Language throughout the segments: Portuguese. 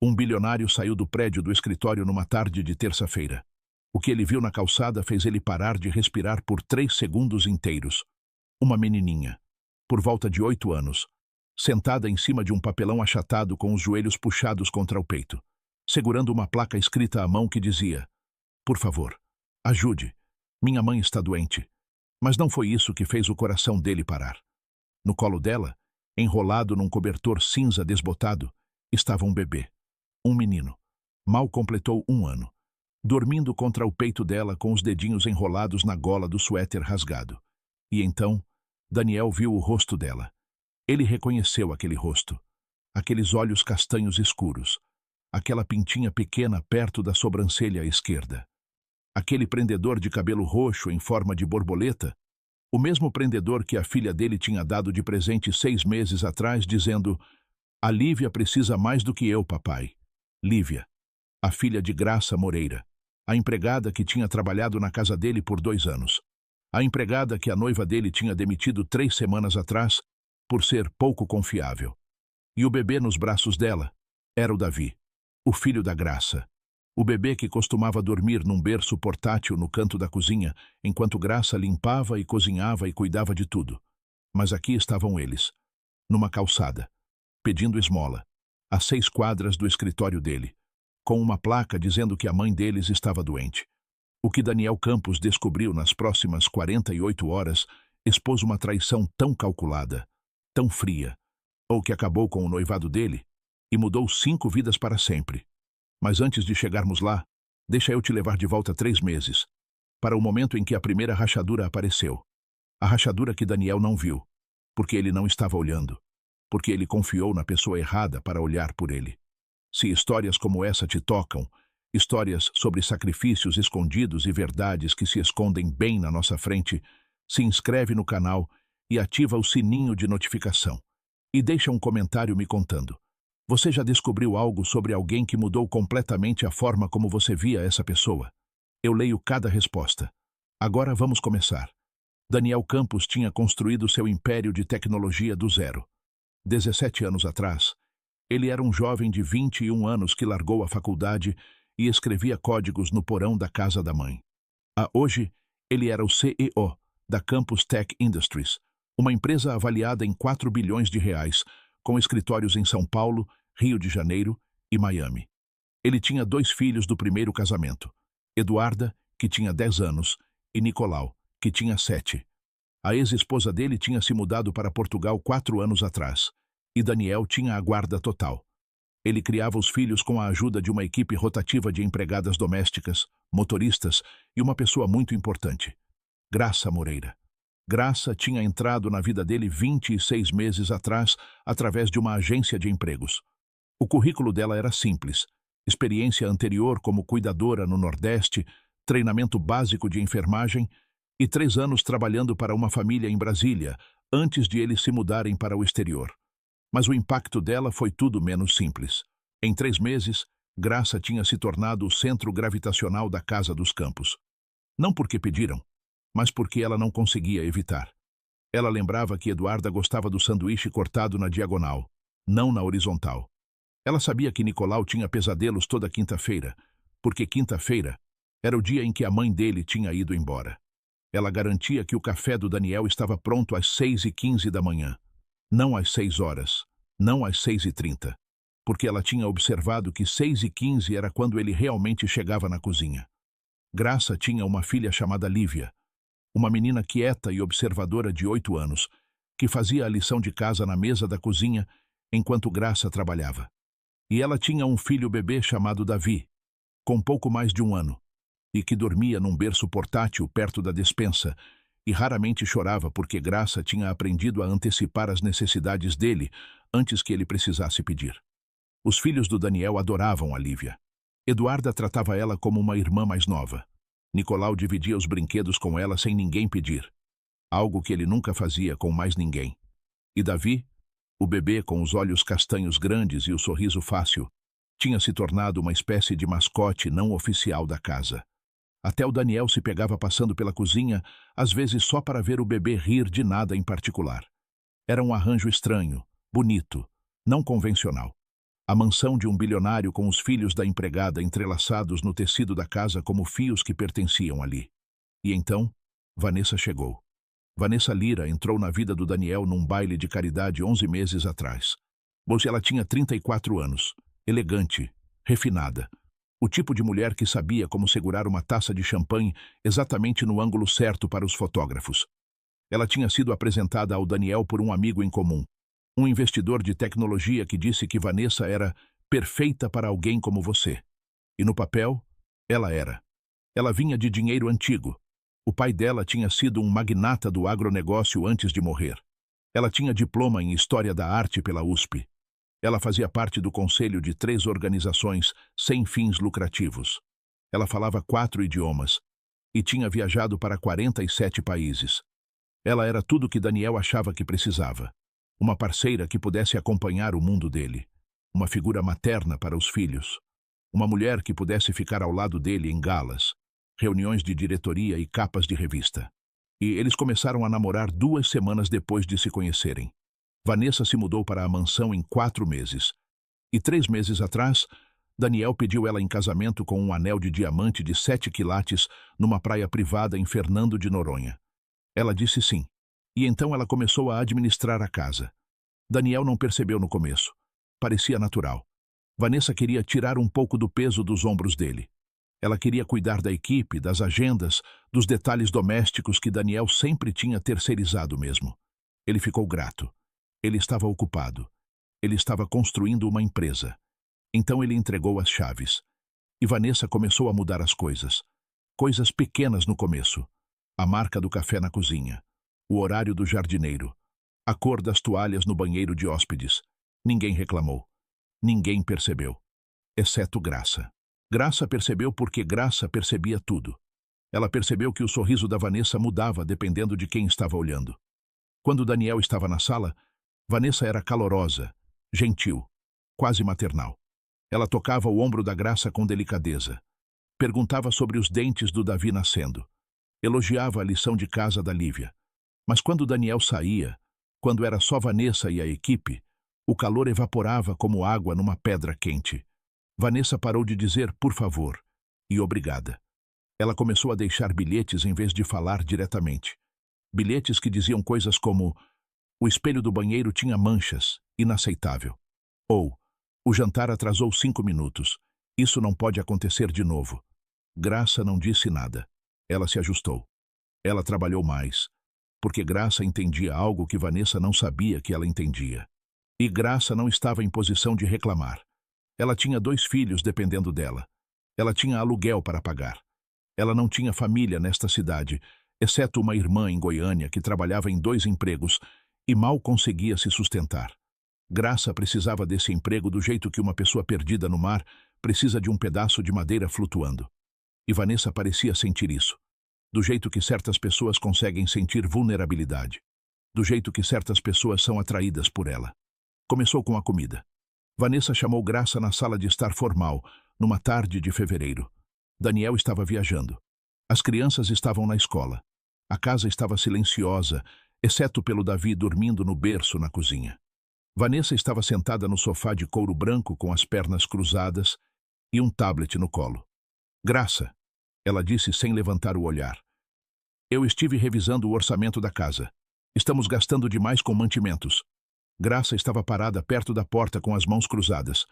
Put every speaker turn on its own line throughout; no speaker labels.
Um bilionário saiu do prédio do escritório numa tarde de terça-feira. O que ele viu na calçada fez ele parar de respirar por 3 segundos inteiros. Uma menininha, por volta de 8 anos, sentada em cima de um papelão achatado com os joelhos puxados contra o peito, segurando uma placa escrita à mão que dizia: "Por favor, ajude. Minha mãe está doente." Mas não foi isso que fez o coração dele parar. No colo dela, enrolado num cobertor cinza desbotado, estava um bebê. Um menino. Mal completou 1 ano. Dormindo contra o peito dela com os dedinhos enrolados na gola do suéter rasgado. E então, Daniel viu o rosto dela. Ele reconheceu aquele rosto. Aqueles olhos castanhos escuros. Aquela pintinha pequena perto da sobrancelha esquerda. Aquele prendedor de cabelo roxo em forma de borboleta, o mesmo prendedor que a filha dele tinha dado de presente 6 meses atrás, dizendo: "A Lívia precisa mais do que eu, papai." Lívia, a filha de Graça Moreira, a empregada que tinha trabalhado na casa dele por 2 anos. A empregada que a noiva dele tinha demitido 3 semanas atrás por ser pouco confiável. E o bebê nos braços dela era o Davi, o filho da Graça. O bebê que costumava dormir num berço portátil no canto da cozinha, enquanto Graça limpava e cozinhava e cuidava de tudo. Mas aqui estavam eles, numa calçada, pedindo esmola, a 6 quadras do escritório dele, com uma placa dizendo que a mãe deles estava doente. O que Daniel Campos descobriu nas próximas 48 horas expôs uma traição tão calculada, tão fria, ou que acabou com o noivado dele e mudou 5 vidas para sempre. Mas antes de chegarmos lá, deixa eu te levar de volta 3 meses, para o momento em que a primeira rachadura apareceu. A rachadura que Daniel não viu, porque ele não estava olhando, porque ele confiou na pessoa errada para olhar por ele. Se histórias como essa te tocam, histórias sobre sacrifícios escondidos e verdades que se escondem bem na nossa frente, se inscreve no canal e ativa o sininho de notificação. E deixa um comentário me contando. Você já descobriu algo sobre alguém que mudou completamente a forma como você via essa pessoa? Eu leio cada resposta. Agora vamos começar. Daniel Campos tinha construído seu império de tecnologia do zero. 17 anos atrás, ele era um jovem de 21 anos que largou a faculdade e escrevia códigos no porão da casa da mãe. Hoje, ele era o CEO da Campus Tech Industries, uma empresa avaliada em 4 bilhões de reais, com escritórios em São Paulo, Rio de Janeiro e Miami. Ele tinha 2 filhos do primeiro casamento, Eduarda, que tinha 10 anos, e Nicolau, que tinha 7. A ex-esposa dele tinha se mudado para Portugal 4 anos atrás, e Daniel tinha a guarda total. Ele criava os filhos com a ajuda de uma equipe rotativa de empregadas domésticas, motoristas e uma pessoa muito importante, Graça Moreira. Graça tinha entrado na vida dele 26 meses atrás através de uma agência de empregos. O currículo dela era simples: experiência anterior como cuidadora no Nordeste, treinamento básico de enfermagem e 3 anos trabalhando para uma família em Brasília, antes de eles se mudarem para o exterior. Mas o impacto dela foi tudo menos simples. Em 3 meses, Graça tinha se tornado o centro gravitacional da Casa dos Campos. Não porque pediram, mas porque ela não conseguia evitar. Ela lembrava que Eduarda gostava do sanduíche cortado na diagonal, não na horizontal. Ela sabia que Nicolau tinha pesadelos toda quinta-feira, porque quinta-feira era o dia em que a mãe dele tinha ido embora. Ela garantia que o café do Daniel estava pronto às 6h15 da manhã, não às 6 horas, não às 6h30, porque ela tinha observado que 6h15 era quando ele realmente chegava na cozinha. Graça tinha uma filha chamada Lívia, uma menina quieta e observadora de 8 anos, que fazia a lição de casa na mesa da cozinha enquanto Graça trabalhava. E ela tinha um filho bebê chamado Davi, com pouco mais de 1 ano, e que dormia num berço portátil perto da despensa e raramente chorava porque Graça tinha aprendido a antecipar as necessidades dele antes que ele precisasse pedir. Os filhos do Daniel adoravam a Lívia. Eduarda tratava ela como uma irmã mais nova. Nicolau dividia os brinquedos com ela sem ninguém pedir, algo que ele nunca fazia com mais ninguém. E Davi, o bebê com os olhos castanhos grandes e o sorriso fácil, tinha se tornado uma espécie de mascote não oficial da casa. Até o Daniel se pegava passando pela cozinha, às vezes só para ver o bebê rir de nada em particular. Era um arranjo estranho, bonito, não convencional. A mansão de um bilionário com os filhos da empregada entrelaçados no tecido da casa como fios que pertenciam ali. E então, Vanessa chegou. Vanessa Lira entrou na vida do Daniel num baile de caridade 11 meses atrás. Ela tinha 34 anos, elegante, refinada. O tipo de mulher que sabia como segurar uma taça de champanhe exatamente no ângulo certo para os fotógrafos. Ela tinha sido apresentada ao Daniel por um amigo em comum, um investidor de tecnologia que disse que Vanessa era perfeita para alguém como você. E no papel, ela era. Ela vinha de dinheiro antigo. O pai dela tinha sido um magnata do agronegócio antes de morrer. Ela tinha diploma em História da Arte pela USP. Ela fazia parte do conselho de 3 organizações sem fins lucrativos. Ela falava 4 idiomas e tinha viajado para 47 países. Ela era tudo que Daniel achava que precisava. Uma parceira que pudesse acompanhar o mundo dele. Uma figura materna para os filhos. Uma mulher que pudesse ficar ao lado dele em galas, reuniões de diretoria e capas de revista. E eles começaram a namorar 2 semanas depois de se conhecerem. Vanessa se mudou para a mansão em 4 meses. E 3 meses atrás, Daniel pediu ela em casamento com um anel de diamante de 7 quilates numa praia privada em Fernando de Noronha. Ela disse sim. E então ela começou a administrar a casa. Daniel não percebeu no começo. Parecia natural. Vanessa queria tirar um pouco do peso dos ombros dele. Ela queria cuidar da equipe, das agendas, dos detalhes domésticos que Daniel sempre tinha terceirizado mesmo. Ele ficou grato. Ele estava ocupado. Ele estava construindo uma empresa. Então ele entregou as chaves. E Vanessa começou a mudar as coisas. Coisas pequenas no começo. A marca do café na cozinha. O horário do jardineiro. A cor das toalhas no banheiro de hóspedes. Ninguém reclamou. Ninguém percebeu. Exceto Graça. Graça percebeu porque Graça percebia tudo. Ela percebeu que o sorriso da Vanessa mudava dependendo de quem estava olhando. Quando Daniel estava na sala, Vanessa era calorosa, gentil, quase maternal. Ela tocava o ombro da Graça com delicadeza. Perguntava sobre os dentes do Davi nascendo. Elogiava a lição de casa da Lívia. Mas quando Daniel saía, quando era só Vanessa e a equipe, o calor evaporava como água numa pedra quente. Vanessa parou de dizer por favor e obrigada. Ela começou a deixar bilhetes em vez de falar diretamente. Bilhetes que diziam coisas como: o espelho do banheiro tinha manchas, inaceitável. Ou: o jantar atrasou 5 minutos. Isso não pode acontecer de novo. Graça não disse nada. Ela se ajustou. Ela trabalhou mais, porque Graça entendia algo que Vanessa não sabia que ela entendia. E Graça não estava em posição de reclamar. Ela tinha 2 filhos dependendo dela. Ela tinha aluguel para pagar. Ela não tinha família nesta cidade, exceto uma irmã em Goiânia que trabalhava em 2 empregos e mal conseguia se sustentar. Graça precisava desse emprego do jeito que uma pessoa perdida no mar precisa de um pedaço de madeira flutuando. E Vanessa parecia sentir isso. Do jeito que certas pessoas conseguem sentir vulnerabilidade. Do jeito que certas pessoas são atraídas por ela. Começou com a comida. Vanessa chamou Graça na sala de estar formal, numa tarde de fevereiro. Daniel estava viajando. As crianças estavam na escola. A casa estava silenciosa, exceto pelo Davi dormindo no berço na cozinha. Vanessa estava sentada no sofá de couro branco com as pernas cruzadas e um tablet no colo. Graça, ela disse sem levantar o olhar. Eu estive revisando o orçamento da casa. Estamos gastando demais com mantimentos. Graça estava parada perto da porta com as mãos cruzadas.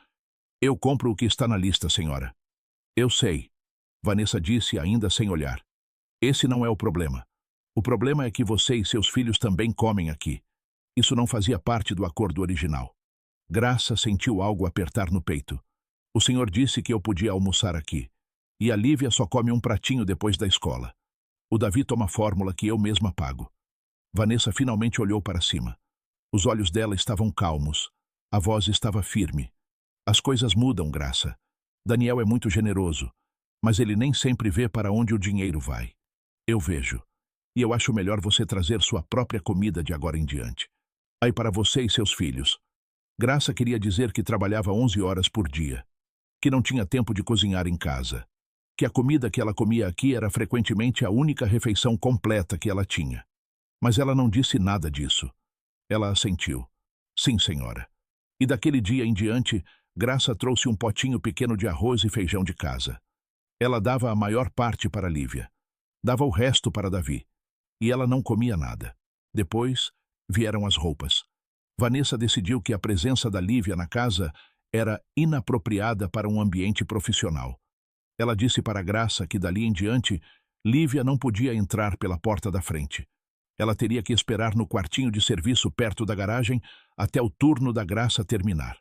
Eu compro o que está na lista, senhora. Eu sei, Vanessa disse ainda sem olhar. Esse não é o problema. O problema é que você e seus filhos também comem aqui. Isso não fazia parte do acordo original. Graça sentiu algo apertar no peito. O senhor disse que eu podia almoçar aqui. E a Lívia só come um pratinho depois da escola. O Davi toma fórmula que eu mesma pago. Vanessa finalmente olhou para cima. Os olhos dela estavam calmos. A voz estava firme. As coisas mudam, Graça. Daniel é muito generoso, mas ele nem sempre vê para onde o dinheiro vai. Eu vejo. E eu acho melhor você trazer sua própria comida de agora em diante. Aí para você e seus filhos. Graça queria dizer que trabalhava 11 horas por dia, que não tinha tempo de cozinhar em casa, que a comida que ela comia aqui era frequentemente a única refeição completa que ela tinha. Mas ela não disse nada disso. Ela assentiu. Sim, senhora. E daquele dia em diante, Graça trouxe um potinho pequeno de arroz e feijão de casa. Ela dava a maior parte para Lívia. Dava o resto para Davi. E ela não comia nada. Depois, vieram as roupas. Vanessa decidiu que a presença da Lívia na casa era inapropriada para um ambiente profissional. Ela disse para Graça que, dali em diante, Lívia não podia entrar pela porta da frente. Ela teria que esperar no quartinho de serviço perto da garagem até o turno da Graça terminar.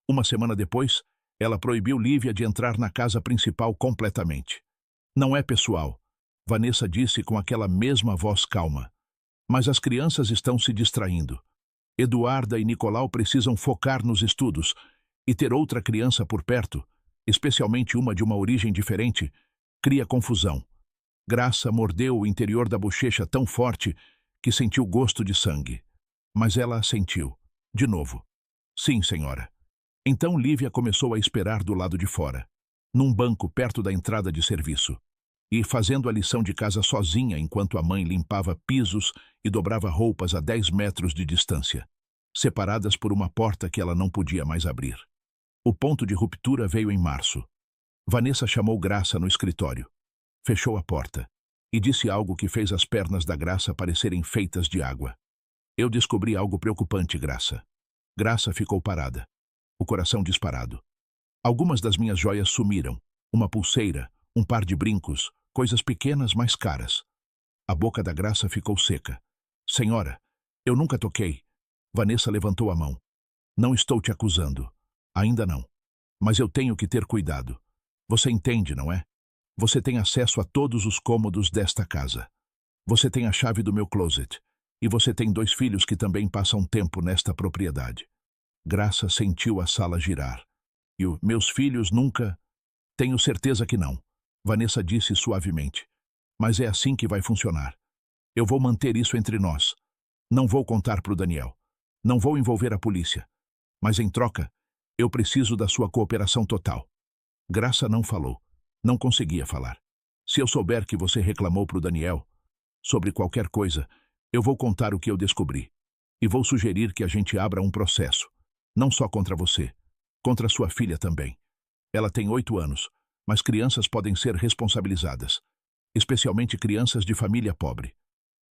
Uma semana depois, ela proibiu Lívia de entrar na casa principal completamente. Não é pessoal, Vanessa disse com aquela mesma voz calma. Mas as crianças estão se distraindo. Eduarda e Nicolau precisam focar nos estudos, e ter outra criança por perto, especialmente uma de uma origem diferente, cria confusão. Graça mordeu o interior da bochecha tão forte que sentiu gosto de sangue. Mas ela assentiu. De novo. Sim, senhora. Então Lívia começou a esperar do lado de fora, num banco perto da entrada de serviço, e fazendo a lição de casa sozinha enquanto a mãe limpava pisos e dobrava roupas a 10 metros de distância, separadas por uma porta que ela não podia mais abrir. O ponto de ruptura veio em março. Vanessa chamou Graça no escritório, fechou a porta e disse algo que fez as pernas da Graça parecerem feitas de água. Eu descobri algo preocupante, Graça. Graça ficou parada, o coração disparado. Algumas das minhas joias sumiram, uma pulseira, um par de brincos, coisas pequenas, mas caras. A boca da Graça ficou seca. Senhora, eu nunca toquei. Vanessa levantou a mão. Não estou te acusando. Ainda não. Mas eu tenho que ter cuidado. Você entende, não é? Você tem acesso a todos os cômodos desta casa. Você tem a chave do meu closet. E você tem 2 filhos que também passam tempo nesta propriedade. Graça sentiu a sala girar. E meus filhos nunca... Tenho certeza que não. Vanessa disse suavemente. Mas é assim que vai funcionar. Eu vou manter isso entre nós. Não vou contar para o Daniel. Não vou envolver a polícia. Mas em troca, eu preciso da sua cooperação total. Graça não falou. Não conseguia falar. Se eu souber que você reclamou para o Daniel sobre qualquer coisa, eu vou contar o que eu descobri. E vou sugerir que a gente abra um processo. Não só contra você. Contra sua filha também. Ela tem 8 anos, mas crianças podem ser responsabilizadas. Especialmente crianças de família pobre.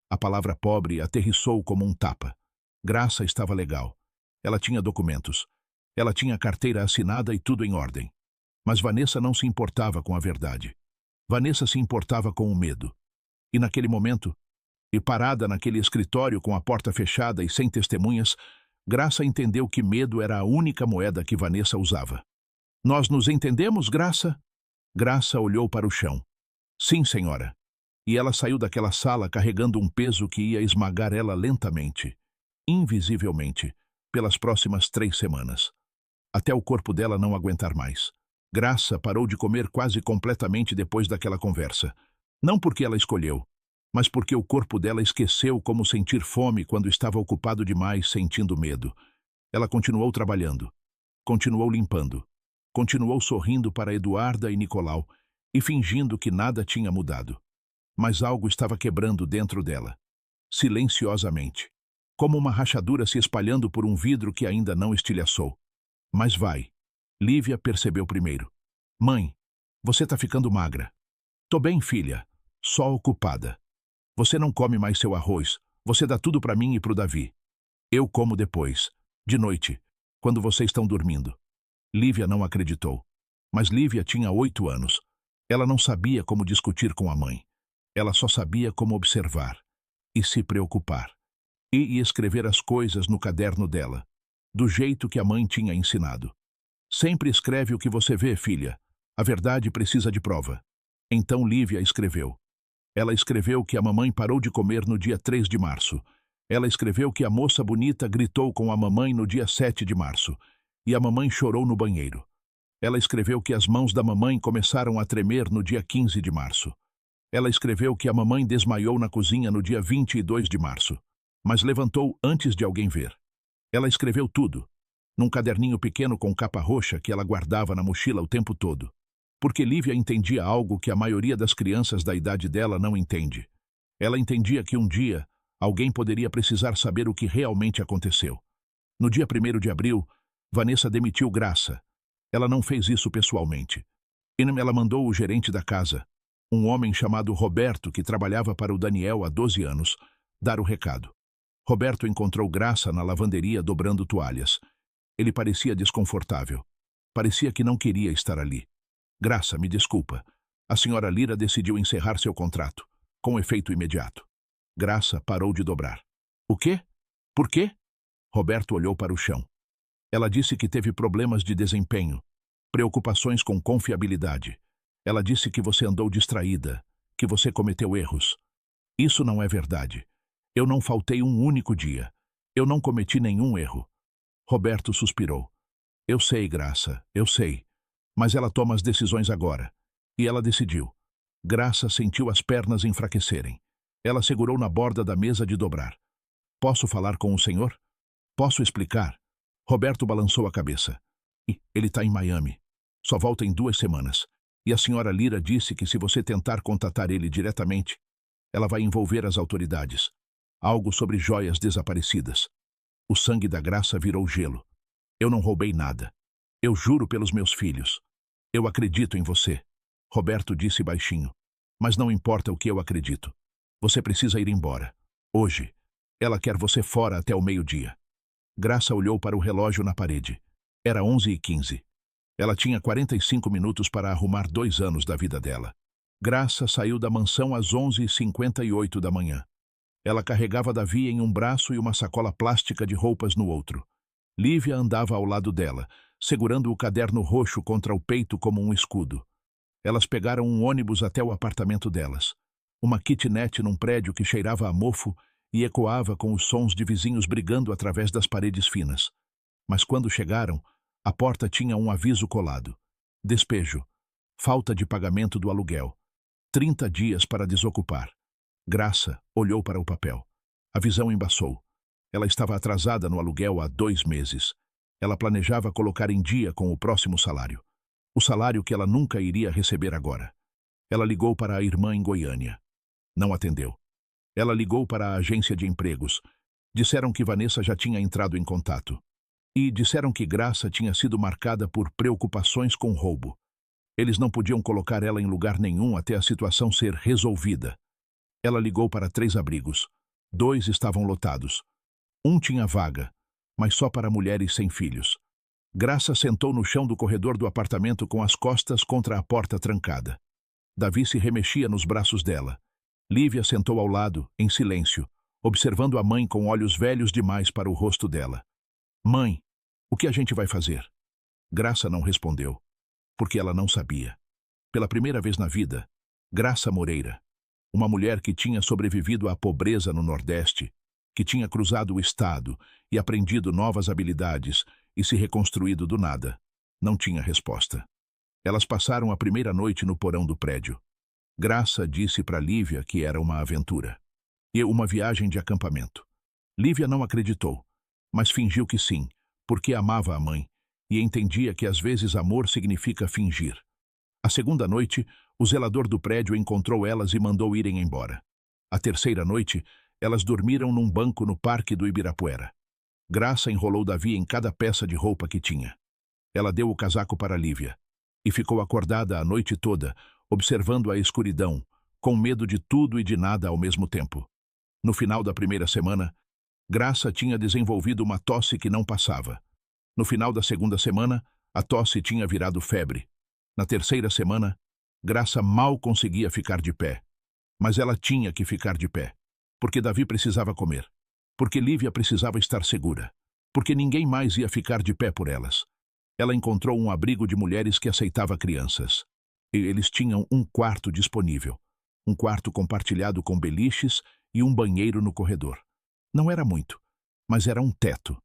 A palavra pobre aterrissou como um tapa. Graça estava legal. Ela tinha documentos. Ela tinha carteira assinada e tudo em ordem. Mas Vanessa não se importava com a verdade. Vanessa se importava com o medo. E naquele momento, e parada naquele escritório com a porta fechada e sem testemunhas, Graça entendeu que medo era a única moeda que Vanessa usava. Nós nos entendemos, Graça? Graça olhou para o chão. Sim, senhora. E ela saiu daquela sala carregando um peso que ia esmagar ela lentamente, invisivelmente, pelas próximas 3 semanas. Até o corpo dela não aguentar mais. Graça parou de comer quase completamente depois daquela conversa. Não porque ela escolheu, mas porque o corpo dela esqueceu como sentir fome quando estava ocupado demais sentindo medo. Ela continuou trabalhando, continuou limpando, continuou sorrindo para Eduarda e Nicolau e fingindo que nada tinha mudado. Mas algo estava quebrando dentro dela, silenciosamente, como uma rachadura se espalhando por um vidro que ainda não estilhaçou. Mas vai. Lívia percebeu primeiro. Mãe, você tá ficando magra. Tô bem, filha, só ocupada. Você não come mais seu arroz, você dá tudo para mim e pro Davi. Eu como depois, de noite, quando vocês estão dormindo. Lívia não acreditou. Mas Lívia tinha 8 anos. Ela não sabia como discutir com a mãe. Ela só sabia como observar e se preocupar. E escrever as coisas no caderno dela, do jeito que a mãe tinha ensinado. Sempre escreve o que você vê, filha. A verdade precisa de prova. Então Lívia escreveu. Ela escreveu que a mamãe parou de comer no dia 3 de março. Ela escreveu que a moça bonita gritou com a mamãe no dia 7 de março. E a mamãe chorou no banheiro. Ela escreveu que as mãos da mamãe começaram a tremer no dia 15 de março. Ela escreveu que a mamãe desmaiou na cozinha no dia 22 de março, mas levantou antes de alguém ver. Ela escreveu tudo, num caderninho pequeno com capa roxa que ela guardava na mochila o tempo todo. Porque Lívia entendia algo que a maioria das crianças da idade dela não entende. Ela entendia que um dia alguém poderia precisar saber o que realmente aconteceu. No dia 1º de abril, Vanessa demitiu Graça Ela não fez isso pessoalmente. Ela mandou o gerente da casa, um homem chamado Roberto, que trabalhava para o Daniel há 12 anos, dar o recado. Roberto encontrou Graça na lavanderia dobrando toalhas. Ele parecia desconfortável. Parecia que não queria estar ali. Graça, me desculpa. A senhora Lira decidiu encerrar seu contrato, com efeito imediato. Graça parou de dobrar. O quê? Por quê? Roberto olhou para o chão. Ela disse que teve problemas de desempenho, preocupações com confiabilidade. Ela disse que você andou distraída, que você cometeu erros. Isso não é verdade. Eu não faltei um único dia. Eu não cometi nenhum erro. Roberto suspirou. Eu sei, Graça, eu sei. Mas ela toma as decisões agora. E ela decidiu. Graça sentiu as pernas enfraquecerem. Ela segurou na borda da mesa de dobrar. Posso falar com o senhor? Posso explicar? Roberto balançou a cabeça. Ele está em Miami. Só volta em 2 semanas. E a senhora Lira disse que se você tentar contatar ele diretamente, ela vai envolver as autoridades. Algo sobre joias desaparecidas. O sangue da Graça virou gelo. Eu não roubei nada. Eu juro pelos meus filhos. Eu acredito em você. Roberto disse baixinho. Mas não importa o que eu acredito. Você precisa ir embora. Hoje. Ela quer você fora até o meio-dia. Graça olhou para o relógio na parede. Era 11h15. Ela tinha 45 minutos para arrumar 2 anos da vida dela. Graça saiu da mansão às 11h58 da manhã. Ela carregava Davi em um braço e uma sacola plástica de roupas no outro. Lívia andava ao lado dela, segurando o caderno roxo contra o peito como um escudo. Elas pegaram um ônibus até o apartamento delas. Uma kitnet num prédio que cheirava a mofo e ecoava com os sons de vizinhos brigando através das paredes finas. Mas quando chegaram, a porta tinha um aviso colado. Despejo. Falta de pagamento do aluguel. 30 dias para desocupar. Graça olhou para o papel. A visão embaçou. Ela estava atrasada no aluguel há 2 meses. Ela planejava colocar em dia com o próximo salário. O salário que ela nunca iria receber agora. Ela ligou para a irmã em Goiânia. Não atendeu. Ela ligou para a agência de empregos. Disseram que Vanessa já tinha entrado em contato. E disseram que Graça tinha sido marcada por preocupações com roubo. Eles não podiam colocar ela em lugar nenhum até a situação ser resolvida. Ela ligou para 3 abrigos. 2 estavam lotados. Um tinha vaga, mas só para mulheres sem filhos. Graça sentou no chão do corredor do apartamento com as costas contra a porta trancada. Davi se remexia nos braços dela. Lívia sentou ao lado, em silêncio, observando a mãe com olhos velhos demais para o rosto dela. Mãe, o que a gente vai fazer? Graça não respondeu, porque ela não sabia. Pela primeira vez na vida, Graça Moreira, uma mulher que tinha sobrevivido à pobreza no Nordeste, que tinha cruzado o estado e aprendido novas habilidades e se reconstruído do nada, não tinha resposta. Elas passaram a primeira noite no porão do prédio. Graça disse para Lívia que era uma aventura e uma viagem de acampamento. Lívia não acreditou, mas fingiu que sim, porque amava a mãe e entendia que às vezes amor significa fingir. A segunda noite, o zelador do prédio encontrou elas e mandou irem embora. A terceira noite, elas dormiram num banco no parque do Ibirapuera. Graça enrolou Davi em cada peça de roupa que tinha. Ela deu o casaco para Lívia e ficou acordada a noite toda, observando a escuridão, com medo de tudo e de nada ao mesmo tempo. No final da primeira semana, Graça tinha desenvolvido uma tosse que não passava. No final da segunda semana, a tosse tinha virado febre. Na terceira semana, Graça mal conseguia ficar de pé. Mas ela tinha que ficar de pé, porque Davi precisava comer, porque Lívia precisava estar segura, porque ninguém mais ia ficar de pé por elas. Ela encontrou um abrigo de mulheres que aceitava crianças. E eles tinham um quarto disponível, um quarto compartilhado com beliches e um banheiro no corredor. Não era muito, mas era um teto.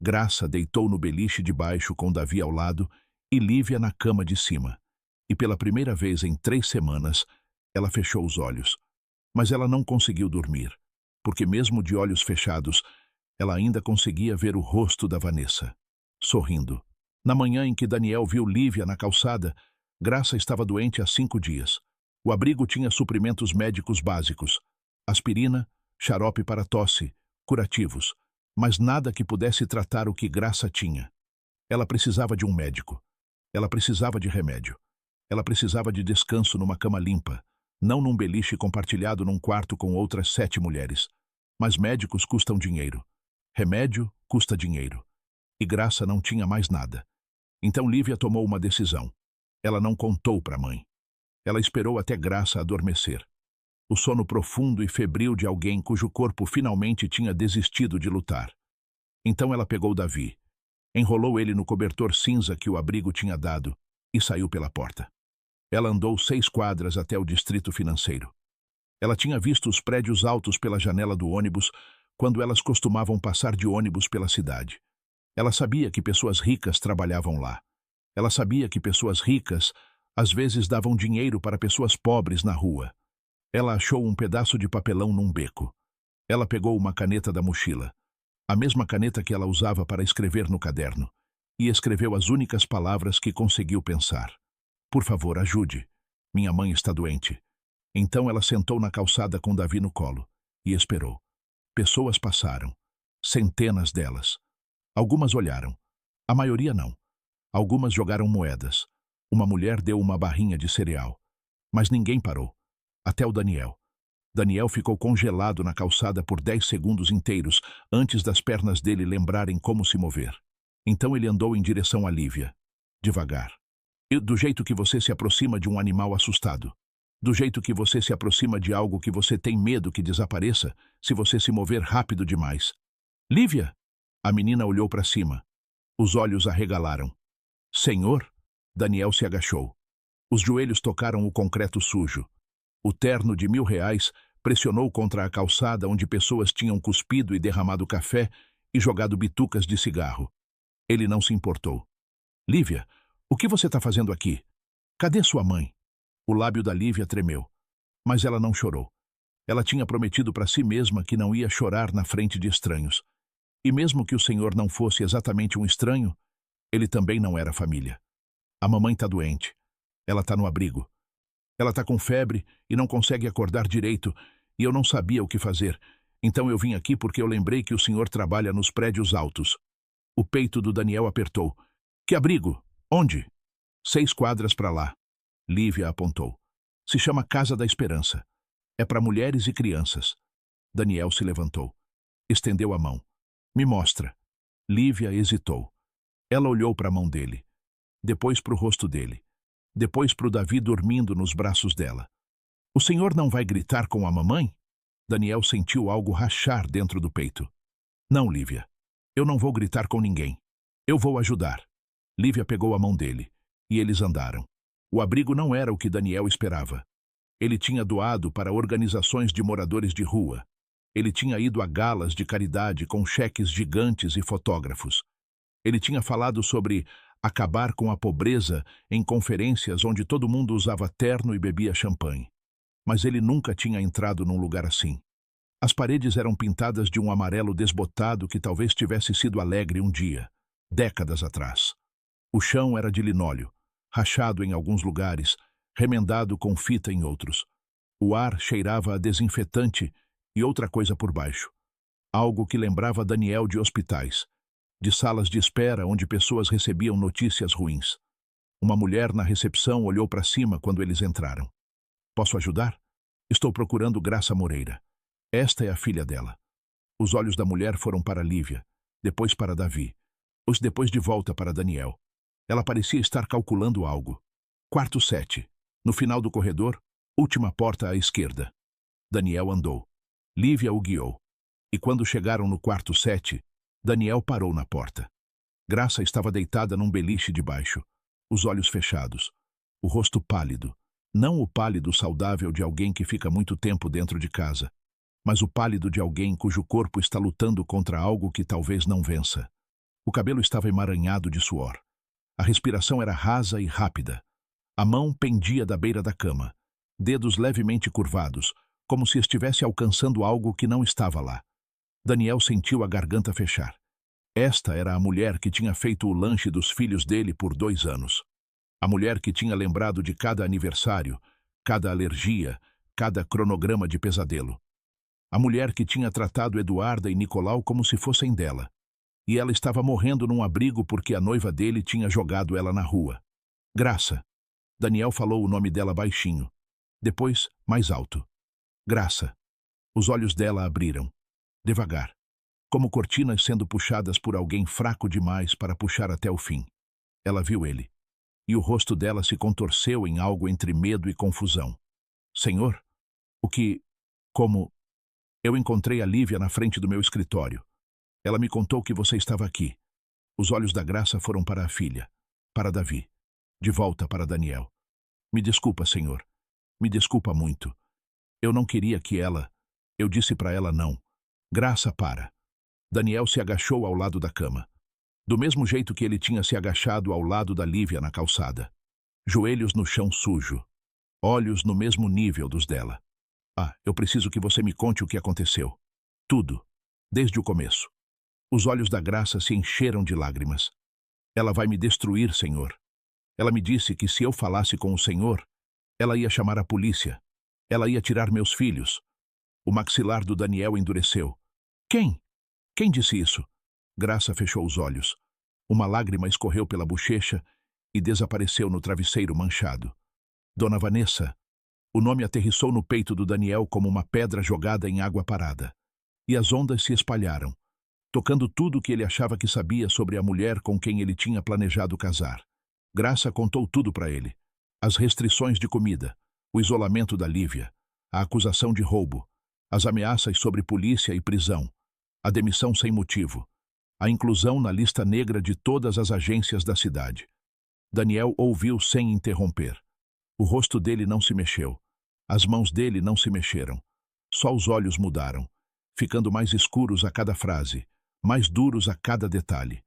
Graça deitou no beliche de baixo com Davi ao lado e Lívia na cama de cima. E pela primeira vez em 3 semanas, ela fechou os olhos. Mas ela não conseguiu dormir, porque mesmo de olhos fechados, ela ainda conseguia ver o rosto da Vanessa, sorrindo. Na manhã em que Daniel viu Lívia na calçada, Graça estava doente há 5 dias. O abrigo tinha suprimentos médicos básicos, aspirina, xarope para tosse, curativos, mas nada que pudesse tratar o que Graça tinha. Ela precisava de um médico. Ela precisava de remédio. Ela precisava de descanso numa cama limpa, não num beliche compartilhado num quarto com outras 7 mulheres. Mas médicos custam dinheiro. Remédio custa dinheiro. E Graça não tinha mais nada. Então Lívia tomou uma decisão. Ela não contou para a mãe. Ela esperou até Graça adormecer. O sono profundo e febril de alguém cujo corpo finalmente tinha desistido de lutar. Então ela pegou Davi, enrolou ele no cobertor cinza que o abrigo tinha dado e saiu pela porta. Ela andou 6 quadras até o distrito financeiro. Ela tinha visto os prédios altos pela janela do ônibus quando elas costumavam passar de ônibus pela cidade. Ela sabia que pessoas ricas trabalhavam lá. Ela sabia que pessoas ricas às vezes davam dinheiro para pessoas pobres na rua. Ela achou um pedaço de papelão num beco. Ela pegou uma caneta da mochila, a mesma caneta que ela usava para escrever no caderno, e escreveu as únicas palavras que conseguiu pensar. Por favor, ajude. Minha mãe está doente. Então ela sentou na calçada com Davi no colo e esperou. Pessoas passaram. Centenas delas. Algumas olharam. A maioria não. Algumas jogaram moedas. Uma mulher deu uma barrinha de cereal. Mas ninguém parou. Até o Daniel. Daniel ficou congelado na calçada por 10 segundos inteiros antes das pernas dele lembrarem como se mover. Então ele andou em direção a Lívia. Devagar. E do jeito que você se aproxima de um animal assustado. Do jeito que você se aproxima de algo que você tem medo que desapareça se você se mover rápido demais. Lívia! A menina olhou para cima. Os olhos arregalaram. Senhor? Daniel se agachou. Os joelhos tocaram o concreto sujo. O terno de R$ 1.000 pressionou contra a calçada onde pessoas tinham cuspido e derramado café e jogado bitucas de cigarro. Ele não se importou. Lívia, o que você está fazendo aqui? Cadê sua mãe? O lábio da Lívia tremeu. Mas ela não chorou. Ela tinha prometido para si mesma que não ia chorar na frente de estranhos. E mesmo que o senhor não fosse exatamente um estranho, ele também não era família. A mamãe está doente. Ela está no abrigo. Ela está com febre e não consegue acordar direito, e eu não sabia o que fazer. Então eu vim aqui porque eu lembrei que o senhor trabalha nos prédios altos. O peito do Daniel apertou. Que abrigo? Onde? 6 quadras para lá. Lívia apontou. Se chama Casa da Esperança. É para mulheres e crianças. Daniel se levantou. Estendeu a mão. Me mostra. Lívia hesitou. Ela olhou para a mão dele. Depois para o rosto dele. Depois para o Davi dormindo nos braços dela. O senhor não vai gritar com a mamãe? Daniel sentiu algo rachar dentro do peito. Não, Lívia. Eu não vou gritar com ninguém. Eu vou ajudar. Lívia pegou a mão dele. E eles andaram. O abrigo não era o que Daniel esperava. Ele tinha doado para organizações de moradores de rua. Ele tinha ido a galas de caridade com cheques gigantes e fotógrafos. Ele tinha falado sobre acabar com a pobreza em conferências onde todo mundo usava terno e bebia champanhe. Mas ele nunca tinha entrado num lugar assim. As paredes eram pintadas de um amarelo desbotado que talvez tivesse sido alegre um dia, décadas atrás. O chão era de linóleo, rachado em alguns lugares, remendado com fita em outros. O ar cheirava a desinfetante e outra coisa por baixo. Algo que lembrava Daniel de hospitais, de salas de espera onde pessoas recebiam notícias ruins. Uma mulher na recepção olhou para cima quando eles entraram. Posso ajudar? Estou procurando Graça Moreira. Esta é a filha dela. Os olhos da mulher foram para Lívia, depois para Davi, depois de volta para Daniel. Ela parecia estar calculando algo. Quarto 7. No final do corredor, última porta à esquerda. Daniel andou. Lívia o guiou. E quando chegaram no quarto 7, Daniel parou na porta. Graça estava deitada num beliche de baixo, os olhos fechados, o rosto pálido. Não o pálido saudável de alguém que fica muito tempo dentro de casa, mas o pálido de alguém cujo corpo está lutando contra algo que talvez não vença. O cabelo estava emaranhado de suor. A respiração era rasa e rápida. A mão pendia da beira da cama, dedos levemente curvados, como se estivesse alcançando algo que não estava lá. Daniel sentiu a garganta fechar. Esta era a mulher que tinha feito o lanche dos filhos dele por 2 anos. A mulher que tinha lembrado de cada aniversário, cada alergia, cada cronograma de pesadelo. A mulher que tinha tratado Eduarda e Nicolau como se fossem dela. E ela estava morrendo num abrigo porque a noiva dele tinha jogado ela na rua. Graça. Daniel falou o nome dela baixinho. Depois, mais alto. Graça. Os olhos dela abriram. Devagar. Como cortinas sendo puxadas por alguém fraco demais para puxar até o fim. Ela viu ele. E o rosto dela se contorceu em algo entre medo e confusão. Senhor? O que... Como... Eu encontrei a Lívia na frente do meu escritório. Ela me contou que você estava aqui. Os olhos da Graça foram para a filha, para Davi, de volta para Daniel. Me desculpa, senhor. Me desculpa muito. Eu não queria que ela... Eu disse para ela não. Graça, para. Daniel se agachou ao lado da cama. Do mesmo jeito que ele tinha se agachado ao lado da Lívia na calçada. Joelhos no chão sujo. Olhos no mesmo nível dos dela. Ah, eu preciso que você me conte o que aconteceu. Tudo. Desde o começo. Os olhos da Graça se encheram de lágrimas. Ela vai me destruir, senhor. Ela me disse que se eu falasse com o senhor, ela ia chamar a polícia. Ela ia tirar meus filhos. O maxilar do Daniel endureceu. Quem? Quem disse isso? Graça fechou os olhos. Uma lágrima escorreu pela bochecha e desapareceu no travesseiro manchado. Dona Vanessa. O nome aterrissou no peito do Daniel como uma pedra jogada em água parada. E as ondas se espalharam, tocando tudo o que ele achava que sabia sobre a mulher com quem ele tinha planejado casar. Graça contou tudo para ele. As restrições de comida, o isolamento da Lívia, a acusação de roubo, as ameaças sobre polícia e prisão, a demissão sem motivo, a inclusão na lista negra de todas as agências da cidade. Daniel ouviu sem interromper. O rosto dele não se mexeu. As mãos dele não se mexeram. Só os olhos mudaram, ficando mais escuros a cada frase, mais duros a cada detalhe.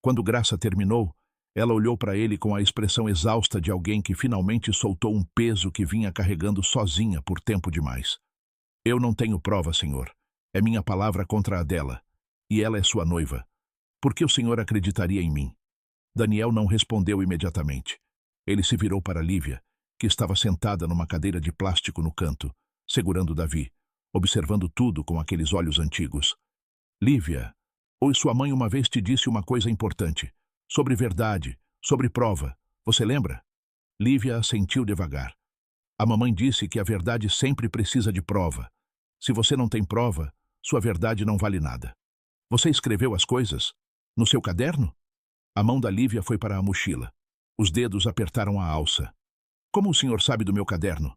Quando Graça terminou, ela olhou para ele com a expressão exausta de alguém que finalmente soltou um peso que vinha carregando sozinha por tempo demais. Eu não tenho prova, senhor. É minha palavra contra a dela. E ela é sua noiva. Por que o senhor acreditaria em mim? Daniel não respondeu imediatamente. Ele se virou para Lívia, que estava sentada numa cadeira de plástico no canto, segurando Davi, observando tudo com aqueles olhos antigos. Lívia, ou sua mãe uma vez te disse uma coisa importante, sobre verdade, sobre prova. Você lembra? Lívia assentiu devagar. A mamãe disse que a verdade sempre precisa de prova. Se você não tem prova, sua verdade não vale nada. Você escreveu as coisas? No seu caderno? A mão da Lívia foi para a mochila. Os dedos apertaram a alça. Como o senhor sabe do meu caderno?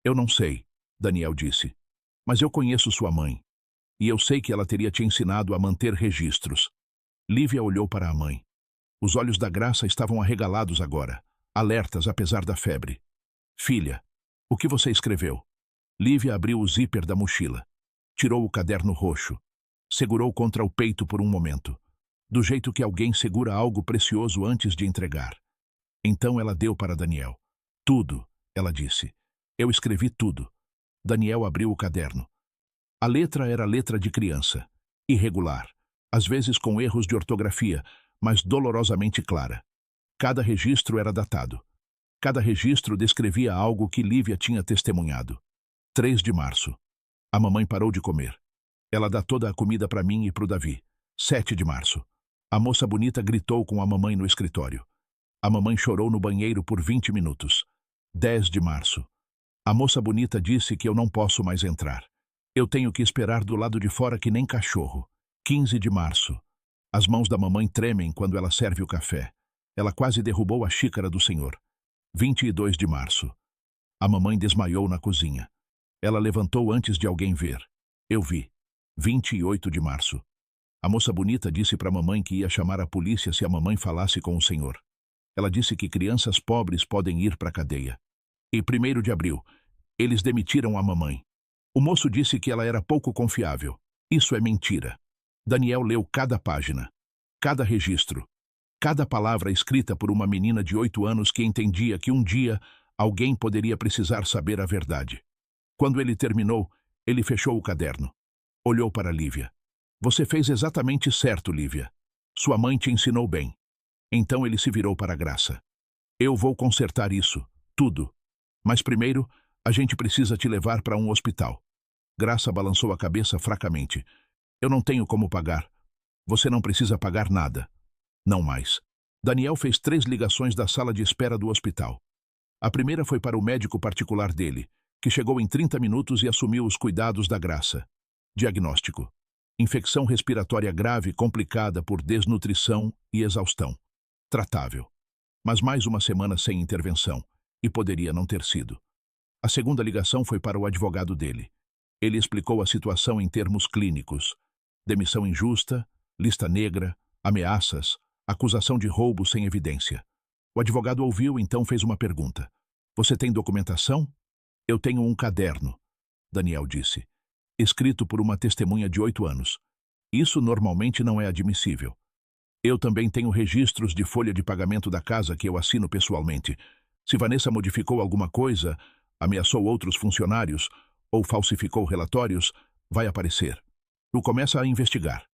Eu não sei, Daniel disse. Mas eu conheço sua mãe. E eu sei que ela teria te ensinado a manter registros. Lívia olhou para a mãe. Os olhos da Graça estavam arregalados agora, alertas apesar da febre. Filha, o que você escreveu? Lívia abriu o zíper da mochila. Tirou o caderno roxo. Segurou contra o peito por um momento, do jeito que alguém segura algo precioso antes de entregar. Então ela deu para Daniel. Tudo, ela disse. Eu escrevi tudo. Daniel abriu o caderno. A letra era letra de criança, irregular, às vezes com erros de ortografia, mas dolorosamente clara. Cada registro era datado. Cada registro descrevia algo que Lívia tinha testemunhado. 3 de março. A mamãe parou de comer. Ela dá toda a comida para mim e para o Davi. 7 de março. A moça bonita gritou com a mamãe no escritório. A mamãe chorou no banheiro por 20 minutos. 10 de março. A moça bonita disse que eu não posso mais entrar. Eu tenho que esperar do lado de fora que nem cachorro. 15 de março. As mãos da mamãe tremem quando ela serve o café. Ela quase derrubou a xícara do senhor. 22 de março. A mamãe desmaiou na cozinha. Ela levantou antes de alguém ver. Eu vi. 28 de março. A moça bonita disse para a mamãe que ia chamar a polícia se a mamãe falasse com o senhor. Ela disse que crianças pobres podem ir para a cadeia. E 1º de abril, eles demitiram a mamãe. O moço disse que ela era pouco confiável. Isso é mentira. Daniel leu cada página, cada registro, cada palavra escrita por uma menina de 8 anos que entendia que um dia alguém poderia precisar saber a verdade. Quando ele terminou, ele fechou o caderno. Olhou para Lívia. Você fez exatamente certo, Lívia. Sua mãe te ensinou bem. Então ele se virou para Graça. Eu vou consertar isso, tudo. Mas primeiro, a gente precisa te levar para um hospital. Graça balançou a cabeça fracamente. Eu não tenho como pagar. Você não precisa pagar nada. Não mais. Daniel fez 3 ligações da sala de espera do hospital. A primeira foi para o médico particular dele, que chegou em 30 minutos e assumiu os cuidados da Graça. Diagnóstico: infecção respiratória grave complicada por desnutrição e exaustão. Tratável. Mas mais uma semana sem intervenção, e poderia não ter sido. A segunda ligação foi para o advogado dele. Ele explicou a situação em termos clínicos: demissão injusta, lista negra, ameaças, acusação de roubo sem evidência. O advogado ouviu, então fez uma pergunta: "Você tem documentação?" "Eu tenho um caderno", Daniel disse, escrito por uma testemunha de 8 anos. "Isso normalmente não é admissível." "Eu também tenho registros de folha de pagamento da casa que eu assino pessoalmente. Se Vanessa modificou alguma coisa, ameaçou outros funcionários ou falsificou relatórios, vai aparecer." Eu começa a investigar.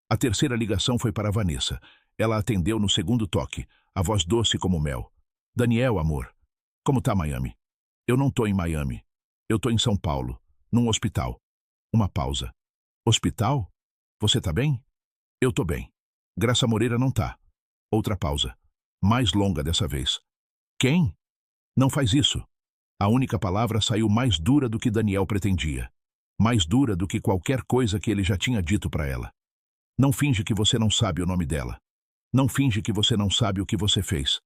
A terceira ligação foi para Vanessa. Ela atendeu no segundo toque, a voz doce como mel. "Daniel, amor, como tá Miami?" "Eu não tô em Miami. Eu tô em São Paulo, num hospital." Uma pausa. "Hospital? Você tá bem?" "Eu tô bem. Graça Moreira não tá." Outra pausa. Mais longa dessa vez. "Quem?" "Não faz isso." A única palavra saiu mais dura do que Daniel pretendia. Mais dura do que qualquer coisa que ele já tinha dito para ela. "Não finge que você não sabe o nome dela. Não finge que você não sabe o que você fez.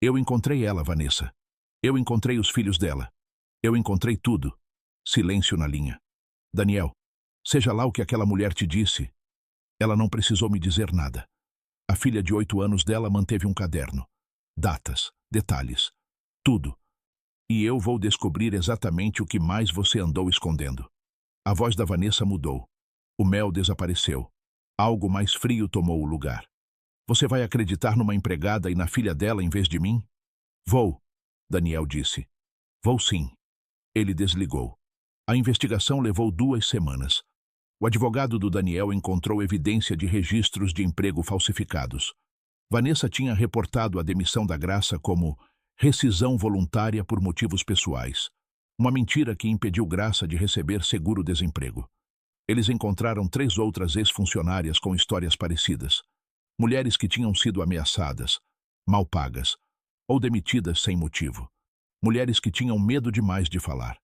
Eu encontrei ela, Vanessa. Eu encontrei os filhos dela. Eu encontrei tudo." Silêncio na linha. "Daniel, seja lá o que aquela mulher te disse, ela não precisou me dizer nada. A filha de 8 anos dela manteve um caderno. Datas, detalhes, tudo. E eu vou descobrir exatamente o que mais você andou escondendo." A voz da Vanessa mudou. O mel desapareceu. Algo mais frio tomou o lugar. "Você vai acreditar numa empregada e na filha dela em vez de mim?" "Vou", Daniel disse. "Vou sim." Ele desligou. A investigação levou 2 semanas. O advogado do Daniel encontrou evidência de registros de emprego falsificados. Vanessa tinha reportado a demissão da Graça como rescisão voluntária por motivos pessoais. Uma mentira que impediu Graça de receber seguro-desemprego. Eles encontraram 3 outras ex-funcionárias com histórias parecidas. Mulheres que tinham sido ameaçadas, mal pagas, ou demitidas sem motivo. Mulheres que tinham medo demais de falar.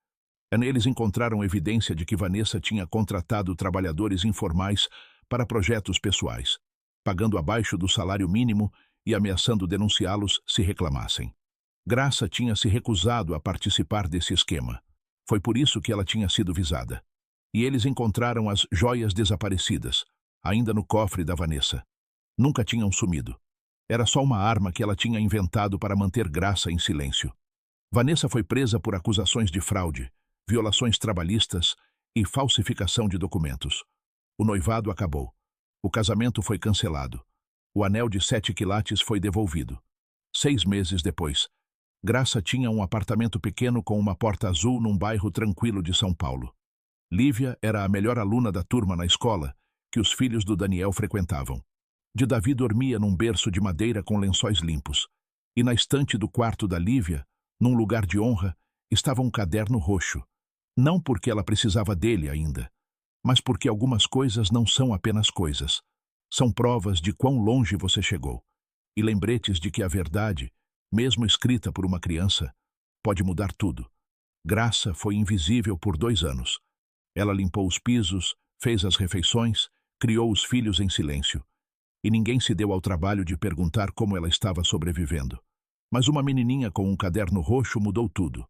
Eles encontraram evidência de que Vanessa tinha contratado trabalhadores informais para projetos pessoais, pagando abaixo do salário mínimo e ameaçando denunciá-los se reclamassem. Graça tinha se recusado a participar desse esquema. Foi por isso que ela tinha sido visada. E eles encontraram as joias desaparecidas, ainda no cofre da Vanessa. Nunca tinham sumido. Era só uma arma que ela tinha inventado para manter Graça em silêncio. Vanessa foi presa por acusações de fraude, violações trabalhistas e falsificação de documentos. O noivado acabou. O casamento foi cancelado. O anel de 7 quilates foi devolvido. 6 meses depois, Graça tinha um apartamento pequeno com uma porta azul num bairro tranquilo de São Paulo. Lívia era a melhor aluna da turma na escola, que os filhos do Daniel frequentavam. De Davi dormia num berço de madeira com lençóis limpos. E na estante do quarto da Lívia, num lugar de honra, estava um caderno roxo. Não porque ela precisava dele ainda, mas porque algumas coisas não são apenas coisas. São provas de quão longe você chegou. E lembretes de que a verdade, mesmo escrita por uma criança, pode mudar tudo. Graça foi invisível por 2 anos. Ela limpou os pisos, fez as refeições, criou os filhos em silêncio. E ninguém se deu ao trabalho de perguntar como ela estava sobrevivendo. Mas uma menininha com um caderno roxo mudou tudo.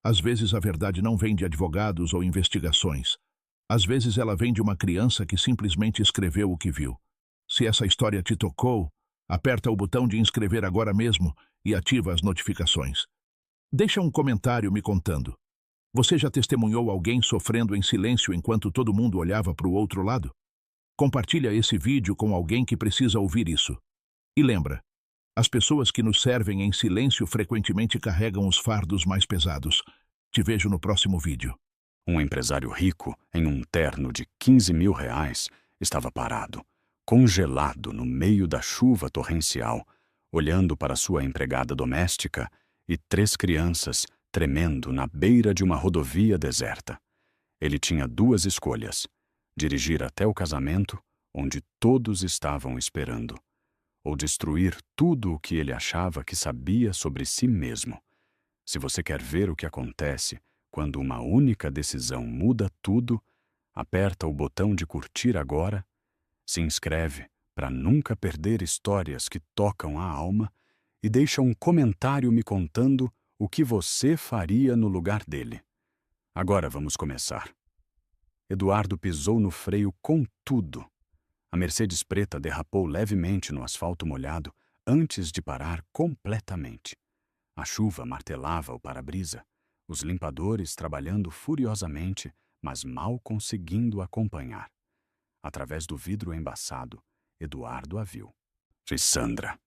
Às vezes a verdade não vem de advogados ou investigações. Às vezes ela vem de uma criança que simplesmente escreveu o que viu. Se essa história te tocou, aperta o botão de inscrever agora mesmo e ativa as notificações. Deixa um comentário me contando. Você já testemunhou alguém sofrendo em silêncio enquanto todo mundo olhava para o outro lado? Compartilha esse vídeo com alguém que precisa ouvir isso. E lembra, as pessoas que nos servem em silêncio frequentemente carregam os fardos mais pesados. Te vejo no próximo vídeo.
Um empresário rico, em um terno de 15 mil reais, estava parado, congelado no meio da chuva torrencial, olhando para sua empregada doméstica e 3 crianças tremendo na beira de uma rodovia deserta. Ele tinha 2 escolhas: dirigir até o casamento, onde todos estavam esperando, ou destruir tudo o que ele achava que sabia sobre si mesmo. Se você quer ver o que acontece quando uma única decisão muda tudo, aperta o botão de curtir agora, se inscreve para nunca perder histórias que tocam a alma e deixa um comentário me contando o que você faria no lugar dele. Agora vamos começar. Eduardo pisou no freio com tudo. A Mercedes preta derrapou levemente no asfalto molhado antes de parar completamente. A chuva martelava o para-brisa, os limpadores trabalhando furiosamente, mas mal conseguindo acompanhar. Através do vidro embaçado, Eduardo a viu. Sandra.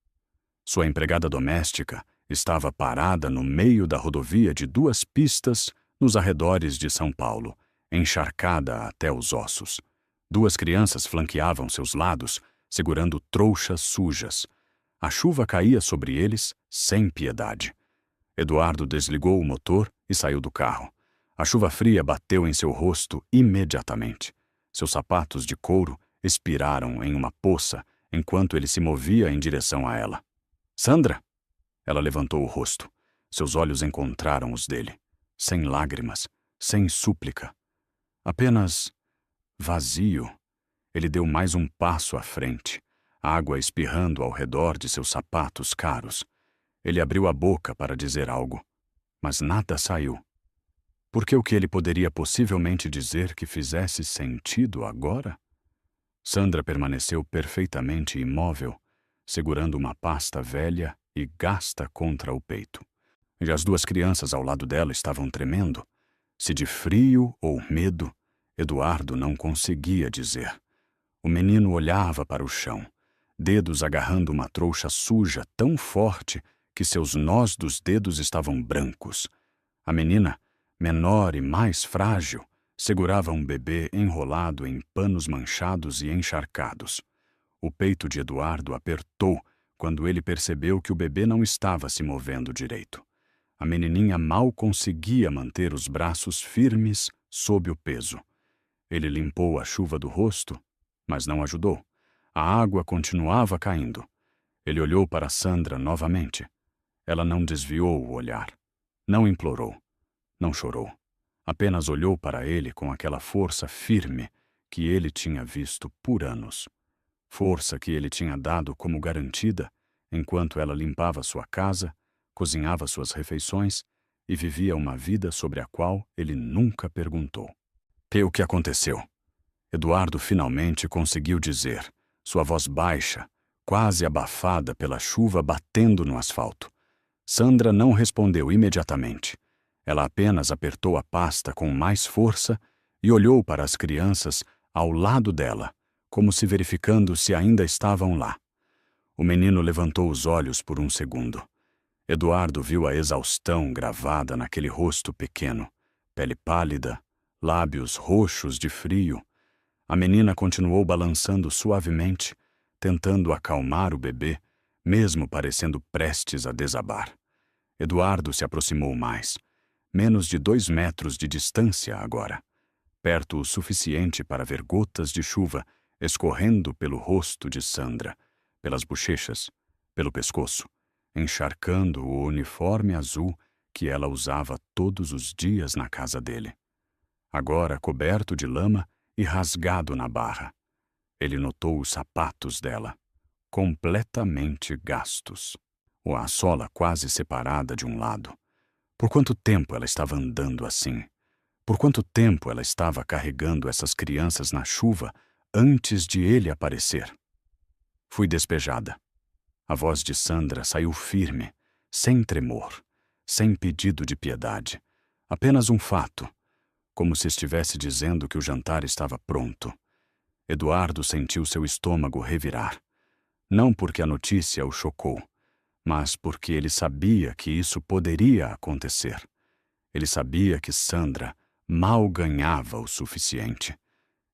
Sua empregada doméstica estava parada no meio da rodovia de 2 pistas nos arredores de São Paulo, encharcada até os ossos. 2 crianças flanqueavam seus lados, segurando trouxas sujas. A chuva caía sobre eles sem piedade. Eduardo desligou o motor e saiu do carro. A chuva fria bateu em seu rosto imediatamente. Seus sapatos de couro expiraram em uma poça enquanto ele se movia em direção a ela. Sandra! Ela levantou o rosto. Seus olhos encontraram os dele. Sem lágrimas, sem súplica. Apenas vazio. Ele deu mais um passo à frente, água espirrando ao redor de seus sapatos caros. Ele abriu a boca para dizer algo, mas nada saiu. Porque o que ele poderia possivelmente dizer que fizesse sentido agora? Sandra permaneceu perfeitamente imóvel, segurando uma pasta velha e gasta contra o peito. E as 2 crianças ao lado dela estavam tremendo. Se de frio ou medo, Eduardo não conseguia dizer. O menino olhava para o chão, dedos agarrando uma trouxa suja tão forte que seus nós dos dedos estavam brancos. A menina, menor e mais frágil, segurava um bebê enrolado em panos manchados e encharcados. O peito de Eduardo apertou quando ele percebeu que o bebê não estava se movendo direito. A menininha mal conseguia manter os braços firmes sob o peso. Ele limpou a chuva do rosto, mas não ajudou. A água continuava caindo. Ele olhou para Sandra novamente. Ela não desviou o olhar. Não implorou. Não chorou. Apenas olhou para ele com aquela força firme que ele tinha visto por anos. Força que ele tinha dado como garantida enquanto ela limpava sua casa, cozinhava suas refeições e vivia uma vida sobre a qual ele nunca perguntou. O que aconteceu? Eduardo finalmente conseguiu dizer, sua voz baixa, quase abafada pela chuva batendo no asfalto. Sandra não respondeu imediatamente. Ela apenas apertou a pasta com mais força e olhou para as crianças ao lado dela, como se verificando se ainda estavam lá. O menino levantou os olhos por um segundo. Eduardo viu a exaustão gravada naquele rosto pequeno, pele pálida, lábios roxos de frio. A menina continuou balançando suavemente, tentando acalmar o bebê, mesmo parecendo prestes a desabar. Eduardo se aproximou mais. Menos de 2 metros de distância agora. Perto o suficiente para ver gotas de chuva escorrendo pelo rosto de Sandra, pelas bochechas, pelo pescoço, encharcando o uniforme azul que ela usava todos os dias na casa dele. Agora coberto de lama e rasgado na barra. Ele notou os sapatos dela, completamente gastos. A sola quase separada de um lado. Por quanto tempo ela estava andando assim? Por quanto tempo ela estava carregando essas crianças na chuva antes de ele aparecer? Fui despejada. A voz de Sandra saiu firme, sem tremor, sem pedido de piedade. Apenas um fato, como se estivesse dizendo que o jantar estava pronto. Eduardo sentiu seu estômago revirar. Não porque a notícia o chocou, mas porque ele sabia que isso poderia acontecer. Ele sabia que Sandra mal ganhava o suficiente.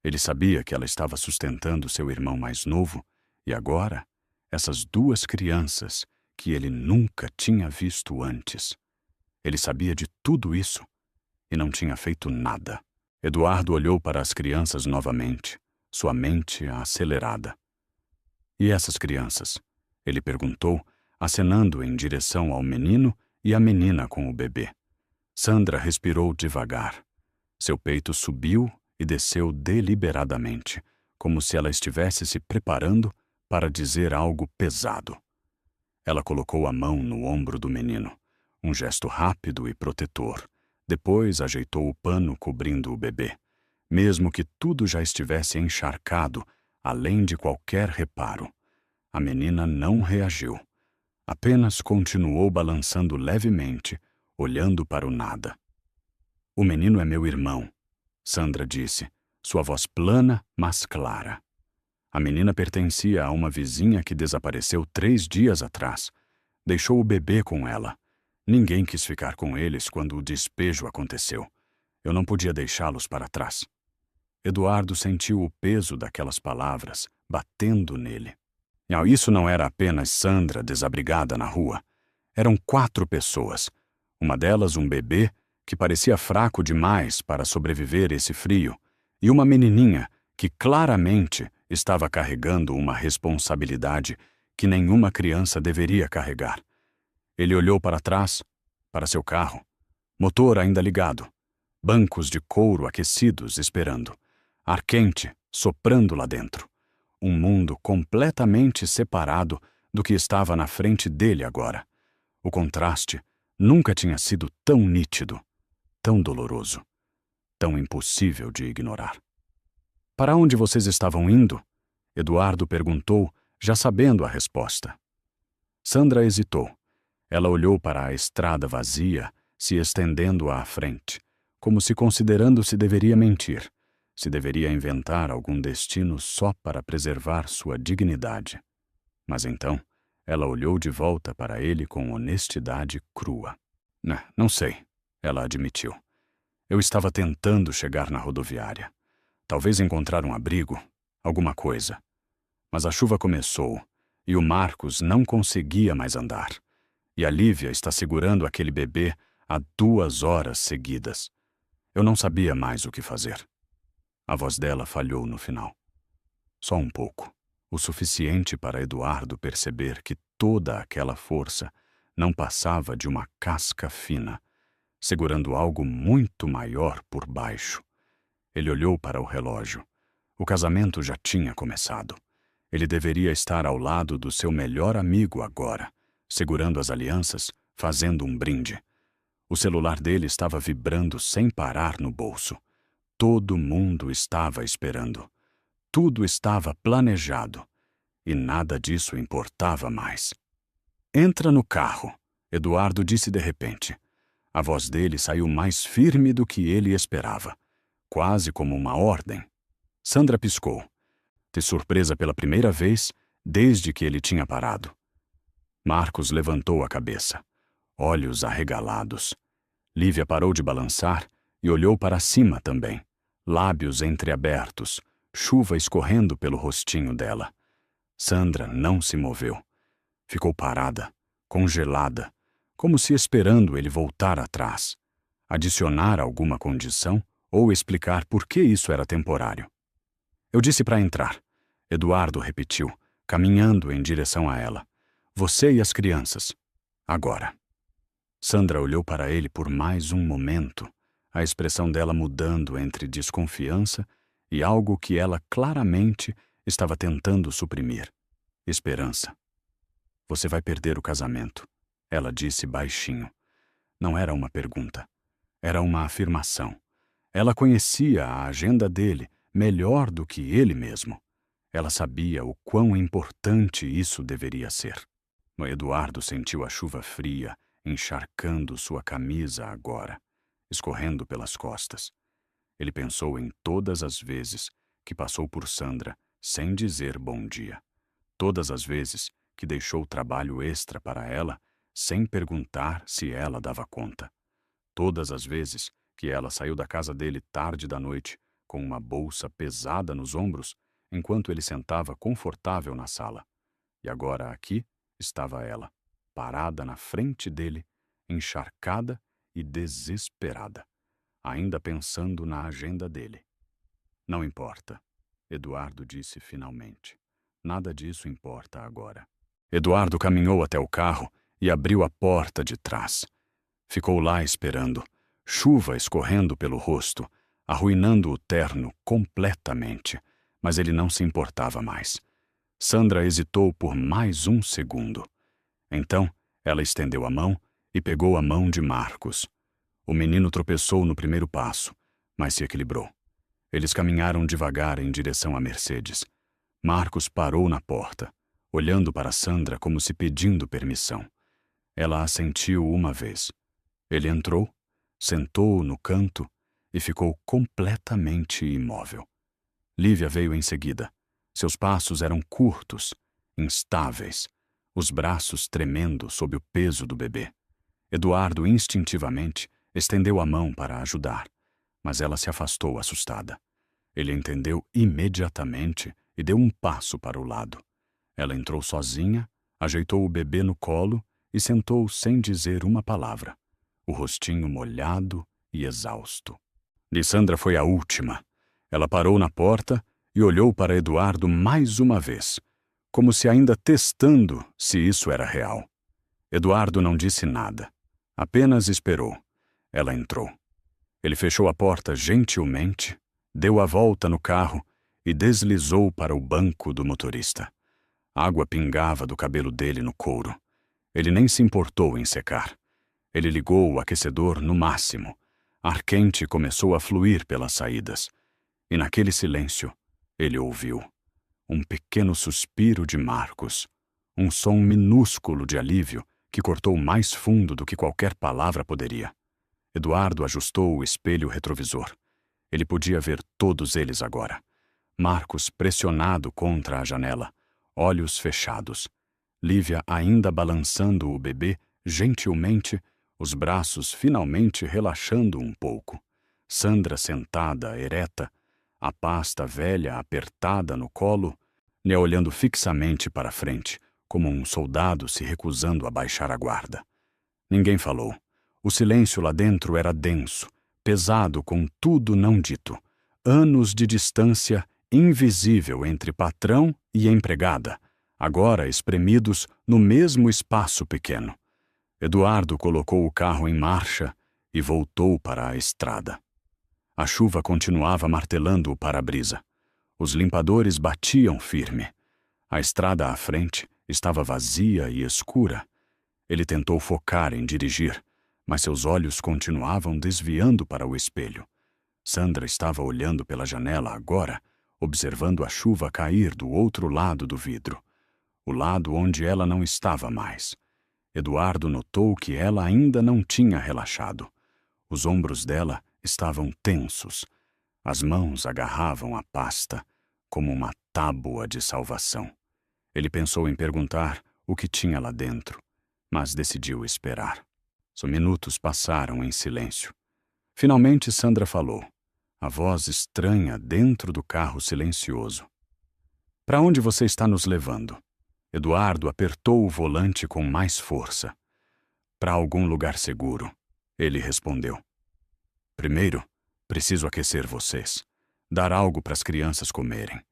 Ele sabia que ela estava sustentando seu irmão mais novo e agora, essas 2 crianças que ele nunca tinha visto antes. Ele sabia de tudo isso e não tinha feito nada. Eduardo olhou para as crianças novamente, sua mente acelerada. E essas crianças? Ele perguntou, acenando em direção ao menino e à menina com o bebê. Sandra respirou devagar. Seu peito subiu e desceu deliberadamente, como se ela estivesse se preparando para dizer algo pesado. Ela colocou a mão no ombro do menino, um gesto rápido e protetor. Depois ajeitou o pano cobrindo o bebê, mesmo que tudo já estivesse encharcado, além de qualquer reparo. A menina não reagiu. Apenas continuou balançando levemente, olhando para o nada. "O menino é meu irmão", Sandra disse, sua voz plana, mas clara. A menina pertencia a uma vizinha que desapareceu 3 dias atrás. Deixou o bebê com ela. Ninguém quis ficar com eles quando o despejo aconteceu. Eu não podia deixá-los para trás. Eduardo sentiu o peso daquelas palavras, batendo nele. Isso não era apenas Sandra desabrigada na rua. Eram 4 pessoas. Uma delas um bebê, que parecia fraco demais para sobreviver esse frio, e uma menininha que claramente estava carregando uma responsabilidade que nenhuma criança deveria carregar. Ele olhou para trás, para seu carro. Motor ainda ligado. Bancos de couro aquecidos esperando. Ar quente soprando lá dentro. Um mundo completamente separado do que estava na frente dele agora. O contraste nunca tinha sido tão nítido, tão doloroso, tão impossível de ignorar. "Para onde vocês estavam indo?" Eduardo perguntou, já sabendo a resposta. Sandra hesitou. Ela olhou para a estrada vazia, se estendendo à frente, como se considerando se deveria mentir, se deveria inventar algum destino só para preservar sua dignidade. Mas então, ela olhou de volta para ele com honestidade crua. Não sei", ela admitiu. "Eu estava tentando chegar na rodoviária. Talvez encontrar um abrigo, alguma coisa. Mas a chuva começou e o Marcos não conseguia mais andar. E a Lívia está segurando aquele bebê há 2 horas seguidas. Eu não sabia mais o que fazer." A voz dela falhou no final. Só um pouco. O suficiente para Eduardo perceber que toda aquela força não passava de uma casca fina, segurando algo muito maior por baixo. Ele olhou para o relógio. O casamento já tinha começado. Ele deveria estar ao lado do seu melhor amigo agora, segurando as alianças, fazendo um brinde. O celular dele estava vibrando sem parar no bolso. Todo mundo estava esperando. Tudo estava planejado. E nada disso importava mais. "Entra no carro", Eduardo disse de repente. A voz dele saiu mais firme do que ele esperava, quase como uma ordem. Sandra piscou, de surpresa pela primeira vez desde que ele tinha parado. Marcos levantou a cabeça, olhos arregalados. Lívia parou de balançar e olhou para cima também, lábios entreabertos, chuva escorrendo pelo rostinho dela. Sandra não se moveu. Ficou parada, congelada, como se esperando ele voltar atrás, adicionar alguma condição ou explicar por que isso era temporário. "Eu disse para entrar", Eduardo repetiu, caminhando em direção a ela. "Você e as crianças. Agora." Sandra olhou para ele por mais um momento, a expressão dela mudando entre desconfiança e algo que ela claramente estava tentando suprimir: esperança. "Você vai perder o casamento", ela disse baixinho. Não era uma pergunta. Era uma afirmação. Ela conhecia a agenda dele melhor do que ele mesmo. Ela sabia o quão importante isso deveria ser. Eduardo sentiu a chuva fria encharcando sua camisa agora, escorrendo pelas costas. Ele pensou em todas as vezes que passou por Sandra sem dizer bom dia. Todas as vezes que deixou trabalho extra para ela sem perguntar se ela dava conta. Todas as vezes que ela saiu da casa dele tarde da noite com uma bolsa pesada nos ombros, enquanto ele sentava confortável na sala. E agora aqui estava ela, parada na frente dele, encharcada e desesperada, ainda pensando na agenda dele. "Não importa", Eduardo disse finalmente. "Nada disso importa agora." Eduardo caminhou até o carro e abriu a porta de trás. Ficou lá esperando, chuva escorrendo pelo rosto, arruinando o terno completamente, mas ele não se importava mais. Sandra hesitou por mais um segundo. Então, ela estendeu a mão e pegou a mão de Marcos. O menino tropeçou no primeiro passo, mas se equilibrou. Eles caminharam devagar em direção à Mercedes. Marcos parou na porta, olhando para Sandra como se pedindo permissão. Ela assentiu uma vez. Ele entrou, sentou no canto e ficou completamente imóvel. Lívia veio em seguida. Seus passos eram curtos, instáveis, os braços tremendo sob o peso do bebê. Eduardo instintivamente estendeu a mão para ajudar, mas ela se afastou assustada. Ele entendeu imediatamente e deu um passo para o lado. Ela entrou sozinha, ajeitou o bebê no colo e sentou sem dizer uma palavra, o rostinho molhado e exausto. Lissandra foi a última. Ela parou na porta e olhou para Eduardo mais uma vez, como se ainda testando se isso era real. Eduardo não disse nada, apenas esperou. Ela entrou. Ele fechou a porta gentilmente, deu a volta no carro e deslizou para o banco do motorista. Água pingava do cabelo dele no couro. Ele nem se importou em secar. Ele ligou o aquecedor no máximo. Ar quente começou a fluir pelas saídas. E naquele silêncio, ele ouviu um pequeno suspiro de Marcos, um som minúsculo de alívio que cortou mais fundo do que qualquer palavra poderia. Eduardo ajustou o espelho retrovisor. Ele podia ver todos eles agora. Marcos pressionado contra a janela, olhos fechados. Lívia ainda balançando o bebê gentilmente, os braços finalmente relaxando um pouco. Sandra sentada, ereta, a pasta velha apertada no colo, lhe olhando fixamente para a frente, como um soldado se recusando a baixar a guarda. Ninguém falou. O silêncio lá dentro era denso, pesado com tudo não dito. Anos de distância invisível entre patrão e empregada, agora espremidos no mesmo espaço pequeno. Eduardo colocou o carro em marcha e voltou para a estrada. A chuva continuava martelando o para-brisa. Os limpadores batiam firme. A estrada à frente estava vazia e escura. Ele tentou focar em dirigir, mas seus olhos continuavam desviando para o espelho. Sandra estava olhando pela janela agora, observando a chuva cair do outro lado do vidro, o lado onde ela não estava mais. Eduardo notou que ela ainda não tinha relaxado. Os ombros dela estavam tensos. As mãos agarravam a pasta como uma tábua de salvação. Ele pensou em perguntar o que tinha lá dentro, mas decidiu esperar. Os minutos passaram em silêncio. Finalmente Sandra falou, a voz estranha dentro do carro silencioso. "Para onde você está nos levando?" Eduardo apertou o volante com mais força. "Para algum lugar seguro", ele respondeu. "Primeiro, preciso aquecer vocês, dar algo para as crianças comerem,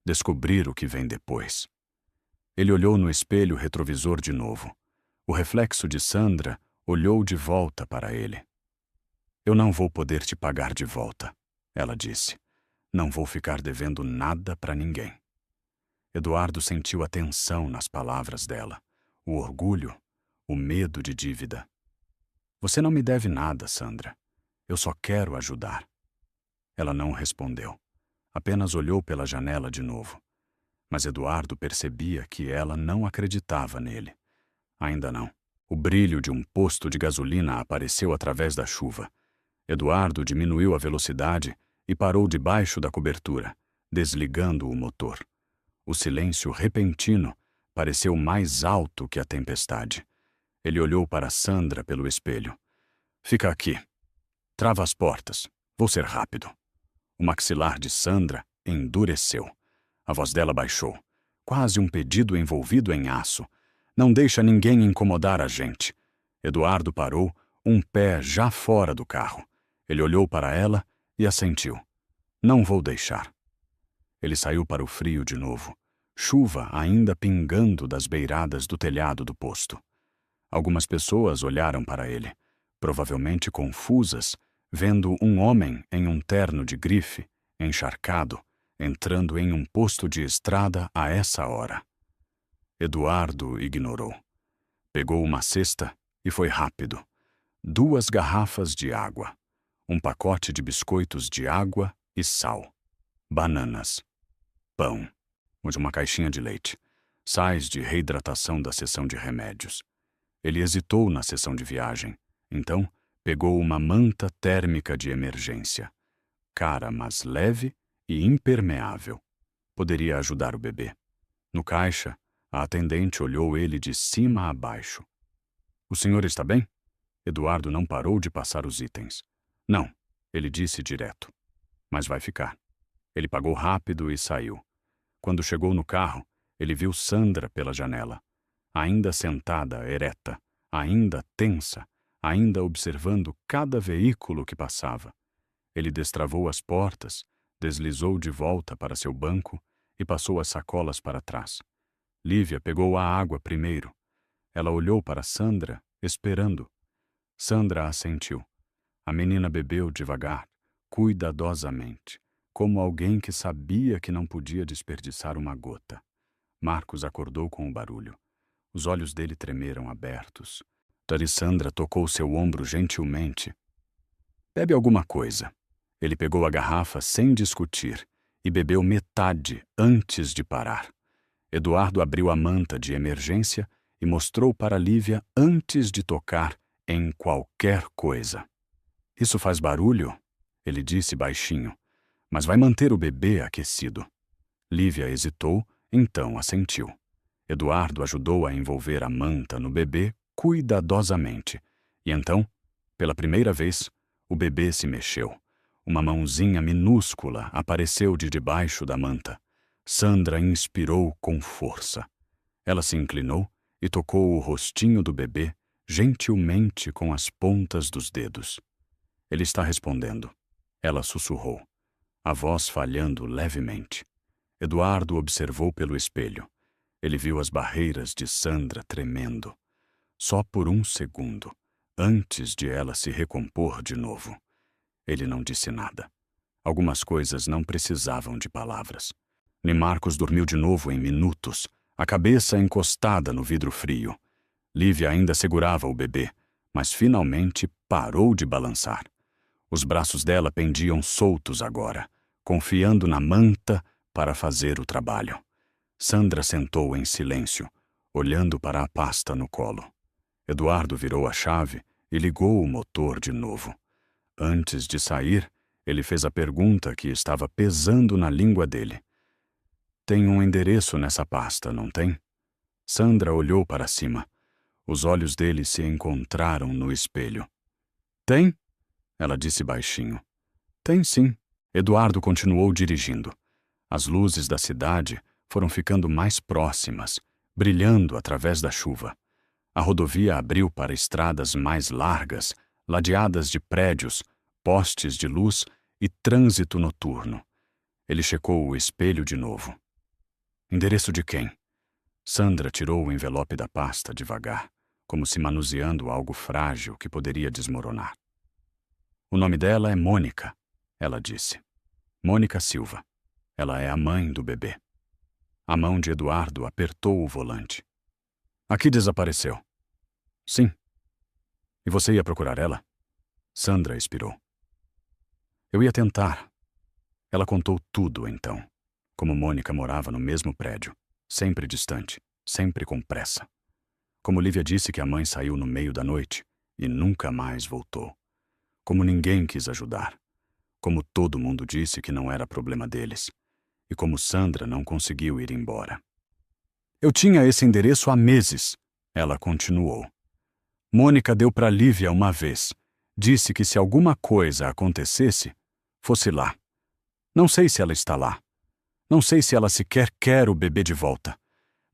descobrir o que vem depois." Ele olhou no espelho retrovisor de novo. O reflexo de Sandra olhou de volta para ele. "Eu não vou poder te pagar de volta", ela disse. "Não vou ficar devendo nada para ninguém." Eduardo sentiu a tensão nas palavras dela, o orgulho, o medo de dívida. "Você não me deve nada, Sandra. Eu só quero ajudar." Ela não respondeu, apenas olhou pela janela de novo. Mas Eduardo percebia que ela não acreditava nele. Ainda não. O brilho de um posto de gasolina apareceu através da chuva. Eduardo diminuiu a velocidade e parou debaixo da cobertura, desligando o motor. O silêncio repentino pareceu mais alto que a tempestade. Ele olhou para Sandra pelo espelho. "Fica aqui. Trava as portas. Vou ser rápido." O maxilar de Sandra endureceu. A voz dela baixou, quase um pedido envolvido em aço. "Não deixa ninguém incomodar a gente." Eduardo parou, um pé já fora do carro. Ele olhou para ela e assentiu. "Não vou deixar." Ele saiu para o frio de novo. chuva ainda pingando das beiradas do telhado do posto. Algumas pessoas olharam para ele, provavelmente confusas, vendo um homem em um terno de grife, encharcado, entrando em um posto de estrada a essa hora. Eduardo ignorou. Pegou uma cesta e foi rápido. 2 garrafas de água, um pacote de biscoitos de água e sal, bananas, pão, uma caixinha de leite, sais de reidratação da seção de remédios. Ele hesitou na seção de viagem, então pegou uma manta térmica de emergência, cara mas leve e impermeável. Poderia ajudar o bebê. No caixa, a atendente olhou ele de cima a baixo. "O senhor está bem?" Eduardo não parou de passar os itens. "Não", ele disse direto. "Mas vai ficar." Ele pagou rápido e saiu. Quando chegou no carro, ele viu Sandra pela janela, ainda sentada, ereta, ainda tensa, ainda observando cada veículo que passava. Ele destravou as portas, deslizou de volta para seu banco e passou as sacolas para trás. Lívia pegou a água primeiro. Ela olhou para Sandra, esperando. Sandra assentiu. A menina bebeu devagar, cuidadosamente, como alguém que sabia que não podia desperdiçar uma gota. Marcos acordou com o barulho. Os olhos dele tremeram abertos. Sandra tocou seu ombro gentilmente. "Bebe alguma coisa." Ele pegou a garrafa sem discutir e bebeu metade antes de parar. Eduardo abriu a manta de emergência e mostrou para Lívia antes de tocar em qualquer coisa. "Isso faz barulho?" ele disse baixinho. "Mas vai manter o bebê aquecido." Lívia hesitou, então assentiu. Eduardo ajudou a envolver a manta no bebê cuidadosamente. E então, pela primeira vez, o bebê se mexeu. Uma mãozinha minúscula apareceu de debaixo da manta. Sandra inspirou com força. Ela se inclinou e tocou o rostinho do bebê gentilmente com as pontas dos dedos. "Ele está respondendo." Ela sussurrou, a voz falhando levemente. Eduardo observou pelo espelho. Ele viu as barreiras de Sandra tremendo. Só por um segundo, antes de ela se recompor de novo. Ele não disse nada. Algumas coisas não precisavam de palavras. Marcos dormiu de novo em minutos, a cabeça encostada no vidro frio. Lívia ainda segurava o bebê, mas finalmente parou de balançar. Os braços dela pendiam soltos agora, confiando na manta para fazer o trabalho. Sandra sentou em silêncio, olhando para a pasta no colo. Eduardo virou a chave e ligou o motor de novo. Antes de sair, ele fez a pergunta que estava pesando na língua dele. "Tem um endereço nessa pasta, não tem?" Sandra olhou para cima. Os olhos dele se encontraram no espelho. "Tem?" ela disse baixinho. "Tem sim." Eduardo continuou dirigindo. As luzes da cidade foram ficando mais próximas, brilhando através da chuva. A rodovia abriu para estradas mais largas, ladeadas de prédios, postes de luz e trânsito noturno. Ele checou o espelho de novo. "Endereço de quem?" Sandra tirou o envelope da pasta devagar, como se manuseando algo frágil que poderia desmoronar. "O nome dela é Mônica", ela disse. "Mônica Silva. Ela é a mãe do bebê." A mão de Eduardo apertou o volante. "Aqui desapareceu." "Sim." "E você ia procurar ela?" Sandra expirou. "Eu ia tentar." Ela contou tudo, então. Como Mônica morava no mesmo prédio, sempre distante, sempre com pressa. Como Lívia disse que a mãe saiu no meio da noite e nunca mais voltou. Como ninguém quis ajudar. Como todo mundo disse que não era problema deles. E como Sandra não conseguiu ir embora. "Eu tinha esse endereço há meses", ela continuou. "Mônica deu para Lívia uma vez. Disse que se alguma coisa acontecesse, fosse lá. Não sei se ela está lá. Não sei se ela sequer quer o bebê de volta.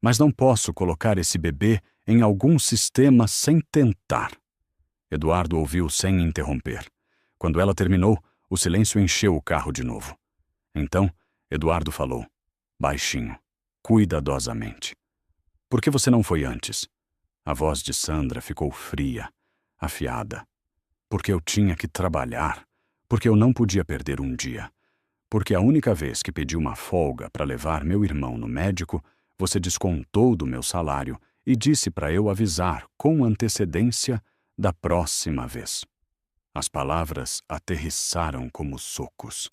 Mas não posso colocar esse bebê em algum sistema sem tentar." Eduardo ouviu sem interromper. Quando ela terminou, o silêncio encheu o carro de novo. Então, Eduardo falou, baixinho. cuidadosamente. Por que você não foi antes? A voz de Sandra ficou fria, afiada. Porque eu tinha que trabalhar, porque eu não podia perder um dia. Porque a única vez que pedi uma folga para levar meu irmão no médico, você descontou do meu salário e disse para eu avisar com antecedência da próxima vez. As palavras aterrissaram como socos.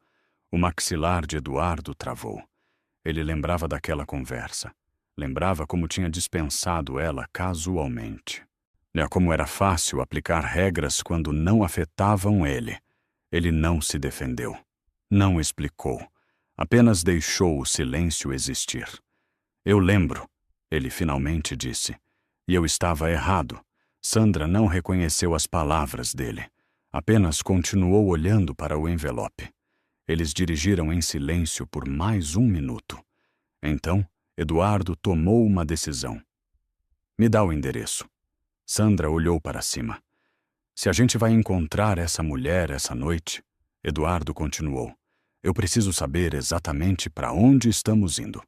O maxilar de Eduardo travou. Ele lembrava daquela conversa. Lembrava como tinha dispensado ela casualmente. Como era fácil aplicar regras quando não afetavam ele. Ele não se defendeu. Não explicou. Apenas deixou o silêncio existir. Eu lembro, ele finalmente disse. E eu estava errado. Sandra não reconheceu as palavras dele. Apenas continuou olhando para o envelope. Eles dirigiram em silêncio por mais 1 minuto. Então, Eduardo tomou uma decisão. Me dá o endereço. Sandra olhou para cima. Se a gente vai encontrar essa mulher essa noite, Eduardo continuou, eu preciso saber exatamente para onde estamos indo.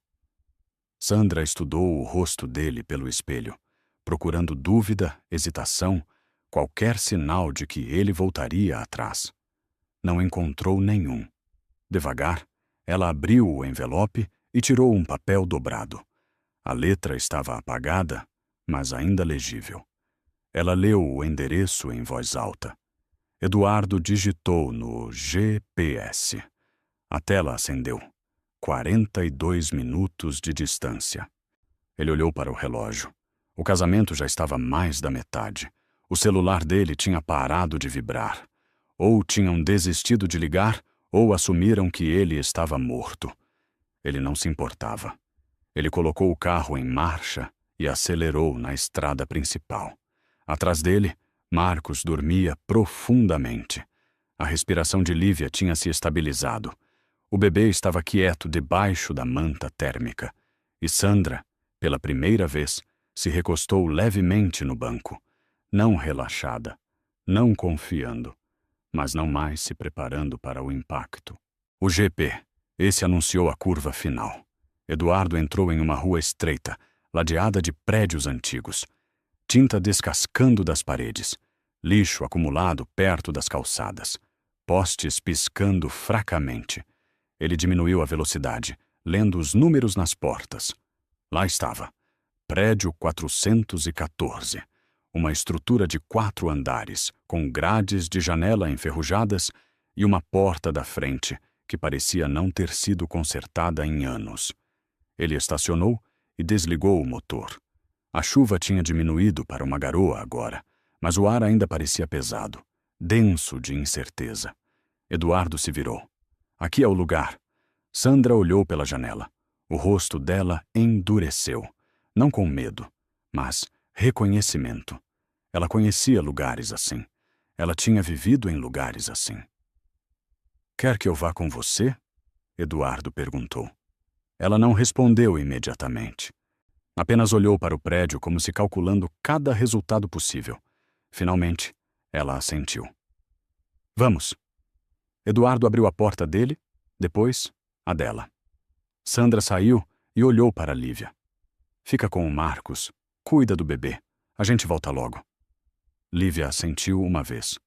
Sandra estudou o rosto dele pelo espelho, procurando dúvida, hesitação, qualquer sinal de que ele voltaria atrás. Não encontrou nenhum. Devagar, ela abriu o envelope e tirou um papel dobrado. A letra estava apagada, mas ainda legível. Ela leu o endereço em voz alta. Eduardo digitou no GPS. A tela acendeu. 42 minutos de distância. Ele olhou para o relógio. O casamento já estava mais da metade. O celular dele tinha parado de vibrar. Ou tinham desistido de ligar, ou assumiram que ele estava morto. Ele não se importava. Ele colocou o carro em marcha e acelerou na estrada principal. Atrás dele, Marcos dormia profundamente. A respiração de Lívia tinha se estabilizado. O bebê estava quieto debaixo da manta térmica. E Sandra, pela primeira vez, se recostou levemente no banco. Não relaxada, não confiando, mas não mais se preparando para o impacto. O GP, esse anunciou a curva final. Eduardo entrou em uma rua estreita, ladeada de prédios antigos. Tinta descascando das paredes, lixo acumulado perto das calçadas, postes piscando fracamente. Ele diminuiu a velocidade, lendo os números nas portas. Lá estava. Prédio 414. Uma estrutura de 4 andares, com grades de janela enferrujadas e uma porta da frente, que parecia não ter sido consertada em anos. Ele estacionou e desligou o motor. A chuva tinha diminuído para uma garoa agora, mas o ar ainda parecia pesado, denso de incerteza. Eduardo se virou. Aqui é o lugar. Sandra olhou pela janela. O rosto dela endureceu, não com medo, mas reconhecimento. Ela conhecia lugares assim. Ela tinha vivido em lugares assim. Quer que eu vá com você? Eduardo perguntou. Ela não respondeu imediatamente. Apenas olhou para o prédio como se calculando cada resultado possível. Finalmente, ela assentiu. Vamos. Eduardo abriu a porta dele, depois a dela. Sandra saiu e olhou para Lívia. Fica com o Marcos. Cuida do bebê. A gente volta logo. Lívia assentiu uma vez.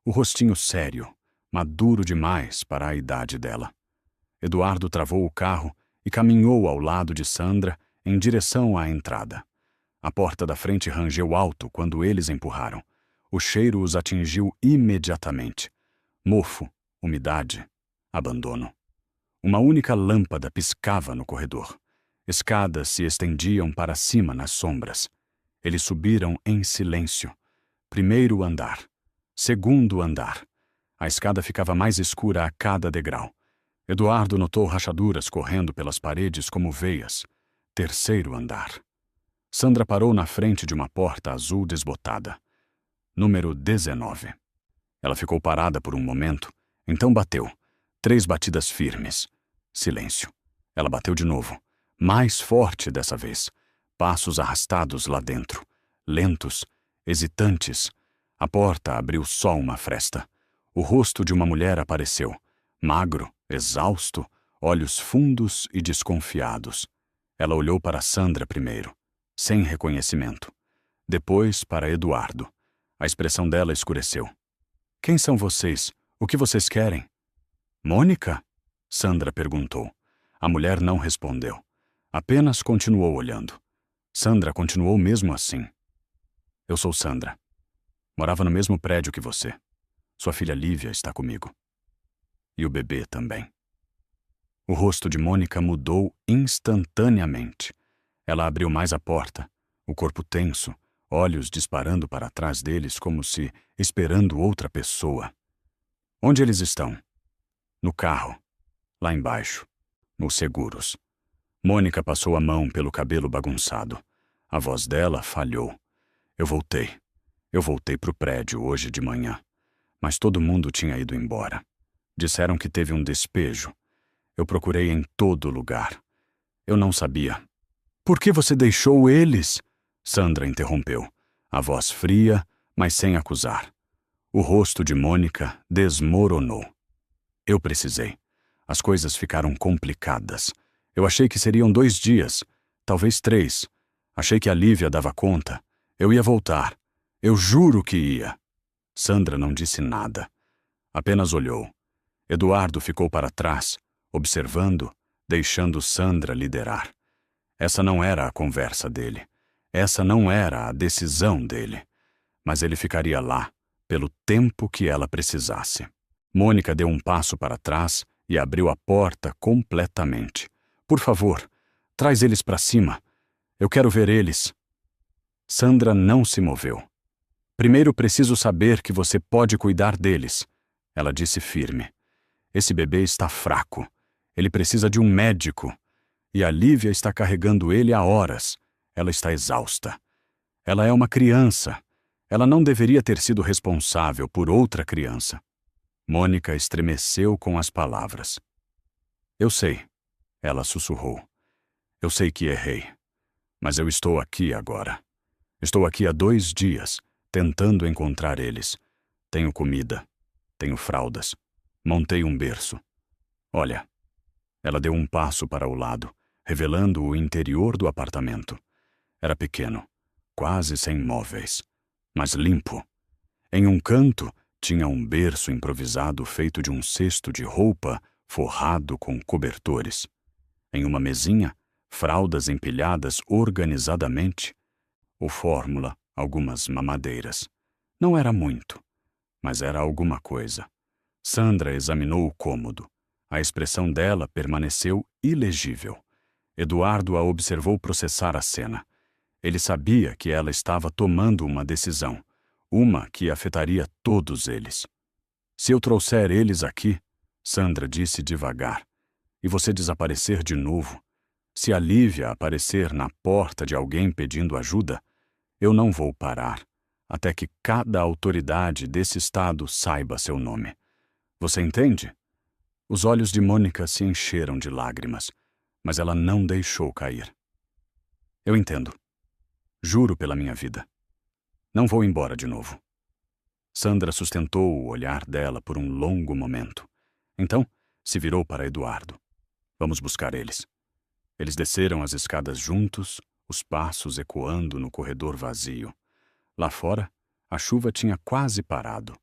O rostinho sério, maduro demais para a idade dela. Eduardo travou o carro e caminhou ao lado de Sandra em direção à entrada. A porta da frente rangeu alto quando eles empurraram. O cheiro os atingiu imediatamente. Mofo, umidade, abandono. Uma única lâmpada piscava no corredor. Escadas se estendiam para cima nas sombras. Eles subiram em silêncio. Primeiro andar. Segundo andar. A escada ficava mais escura a cada degrau. Eduardo notou rachaduras correndo pelas paredes como veias. Terceiro andar. Sandra parou na frente de uma porta azul desbotada. Número 19. Ela ficou parada por um momento, então bateu. 3 batidas firmes. Silêncio. Ela bateu de novo. Mais forte dessa vez. Passos arrastados lá dentro. Lentos, hesitantes. A porta abriu só uma fresta. O rosto de uma mulher apareceu. Magro, exausto, olhos fundos e desconfiados. Ela olhou para Sandra primeiro, sem reconhecimento. Depois para Eduardo. A expressão dela escureceu. Quem são vocês? O que vocês querem? Mônica? Sandra perguntou. A mulher não respondeu. Apenas continuou olhando. Sandra continuou mesmo assim. Eu sou Sandra. Morava no mesmo prédio que você. Sua filha Lívia está comigo. E o bebê também. O rosto de Mônica mudou instantaneamente. Ela abriu mais a porta, o corpo tenso, olhos disparando para trás deles como se esperando outra pessoa. Onde eles estão? No carro. Lá embaixo. Nos seguros. Mônica passou a mão pelo cabelo bagunçado. A voz dela falhou. Eu voltei pro prédio hoje de manhã. Mas todo mundo tinha ido embora. Disseram que teve um despejo. Eu procurei em todo lugar. Eu não sabia. Por que você deixou eles? Sandra interrompeu. A voz fria, mas sem acusar. O rosto de Mônica desmoronou. Eu precisei. As coisas ficaram complicadas. Eu achei que seriam 2 dias, talvez 3. Achei que a Lívia dava conta. Eu ia voltar. Eu juro que ia. Sandra não disse nada. Apenas olhou. Eduardo ficou para trás, observando, deixando Sandra liderar. Essa não era a conversa dele. Essa não era a decisão dele. Mas ele ficaria lá, pelo tempo que ela precisasse. Mônica deu um passo para trás e abriu a porta completamente. Por favor, traz eles para cima. Eu quero ver eles. Sandra não se moveu. Primeiro preciso saber que você pode cuidar deles, ela disse firme. Esse bebê está fraco. Ele precisa de um médico. E a Lívia está carregando ele há horas. Ela está exausta. Ela é uma criança. Ela não deveria ter sido responsável por outra criança. Mônica estremeceu com as palavras. Eu sei, ela sussurrou. Eu sei que errei. Mas eu estou aqui agora. Estou aqui há 2 dias, tentando encontrar eles. Tenho comida. Tenho fraldas. Montei um berço. Olha. Ela deu um passo para o lado, revelando o interior do apartamento. Era pequeno, quase sem móveis, mas limpo. Em um canto, tinha um berço improvisado feito de um cesto de roupa forrado com cobertores. Em uma mesinha, fraldas empilhadas organizadamente. O fórmula, algumas mamadeiras. Não era muito, mas era alguma coisa. Sandra examinou o cômodo. A expressão dela permaneceu ilegível. Eduardo a observou processar a cena. Ele sabia que ela estava tomando uma decisão, uma que afetaria todos eles. Se eu trouxer eles aqui, Sandra disse devagar, e você desaparecer de novo, se a Lívia aparecer na porta de alguém pedindo ajuda, eu não vou parar, até que cada autoridade desse estado saiba seu nome. Você entende? Os olhos de Mônica se encheram de lágrimas, mas ela não deixou cair. Eu entendo. Juro pela minha vida. Não vou embora de novo. Sandra sustentou o olhar dela por um longo momento. Então, se virou para Eduardo. Vamos buscar eles. Eles desceram as escadas juntos, os passos ecoando no corredor vazio. Lá fora, a chuva tinha quase parado.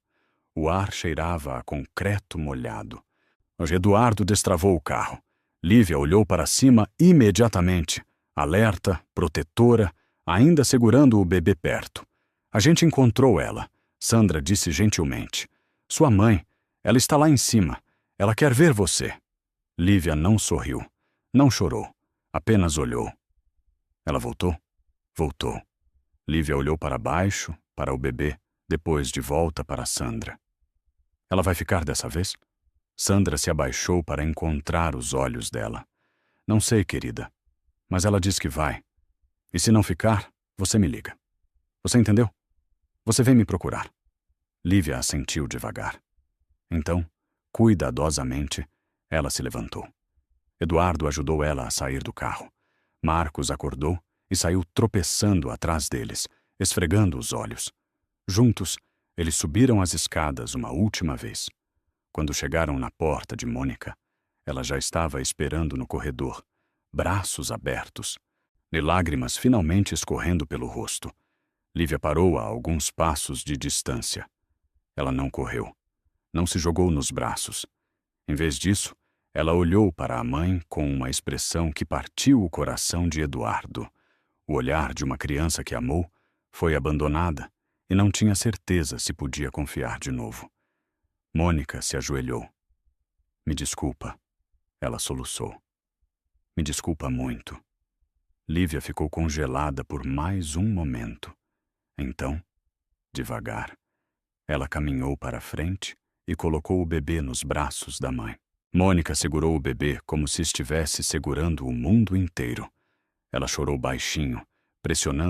O ar cheirava a concreto molhado. Eduardo destravou o carro. Lívia olhou para cima imediatamente, alerta, protetora, ainda segurando o bebê perto. A gente encontrou ela, Sandra disse gentilmente. Sua mãe, ela está lá em cima. Ela quer ver você. Lívia não sorriu, não chorou, apenas olhou. Ela voltou? Voltou. Lívia olhou para baixo, para o bebê, depois de volta para Sandra. Ela vai ficar dessa vez? Sandra se abaixou para encontrar os olhos dela. Não sei, querida, mas ela diz que vai. E se não ficar, você me liga. Você entendeu? Você vem me procurar. Lívia assentiu devagar. Então, cuidadosamente, ela se levantou. Eduardo ajudou ela a sair do carro. Marcos acordou e saiu tropeçando atrás deles, esfregando os olhos. Juntos, eles subiram as escadas uma última vez. Quando chegaram na porta de Mônica, ela já estava esperando no corredor, braços abertos, e lágrimas finalmente escorrendo pelo rosto. Lívia parou a alguns passos de distância. Ela não correu. Não se jogou nos braços. Em vez disso, ela olhou para a mãe com uma expressão que partiu o coração de Eduardo. O olhar de uma criança que amou, foi abandonada e não tinha certeza se podia confiar de novo. Mônica se ajoelhou. Me desculpa, ela soluçou. Me desculpa muito. Lívia ficou congelada por mais um momento. Então, devagar, ela caminhou para a frente e colocou o bebê nos braços da mãe. Mônica segurou o bebê como se estivesse segurando o mundo inteiro. Ela chorou baixinho, pressionando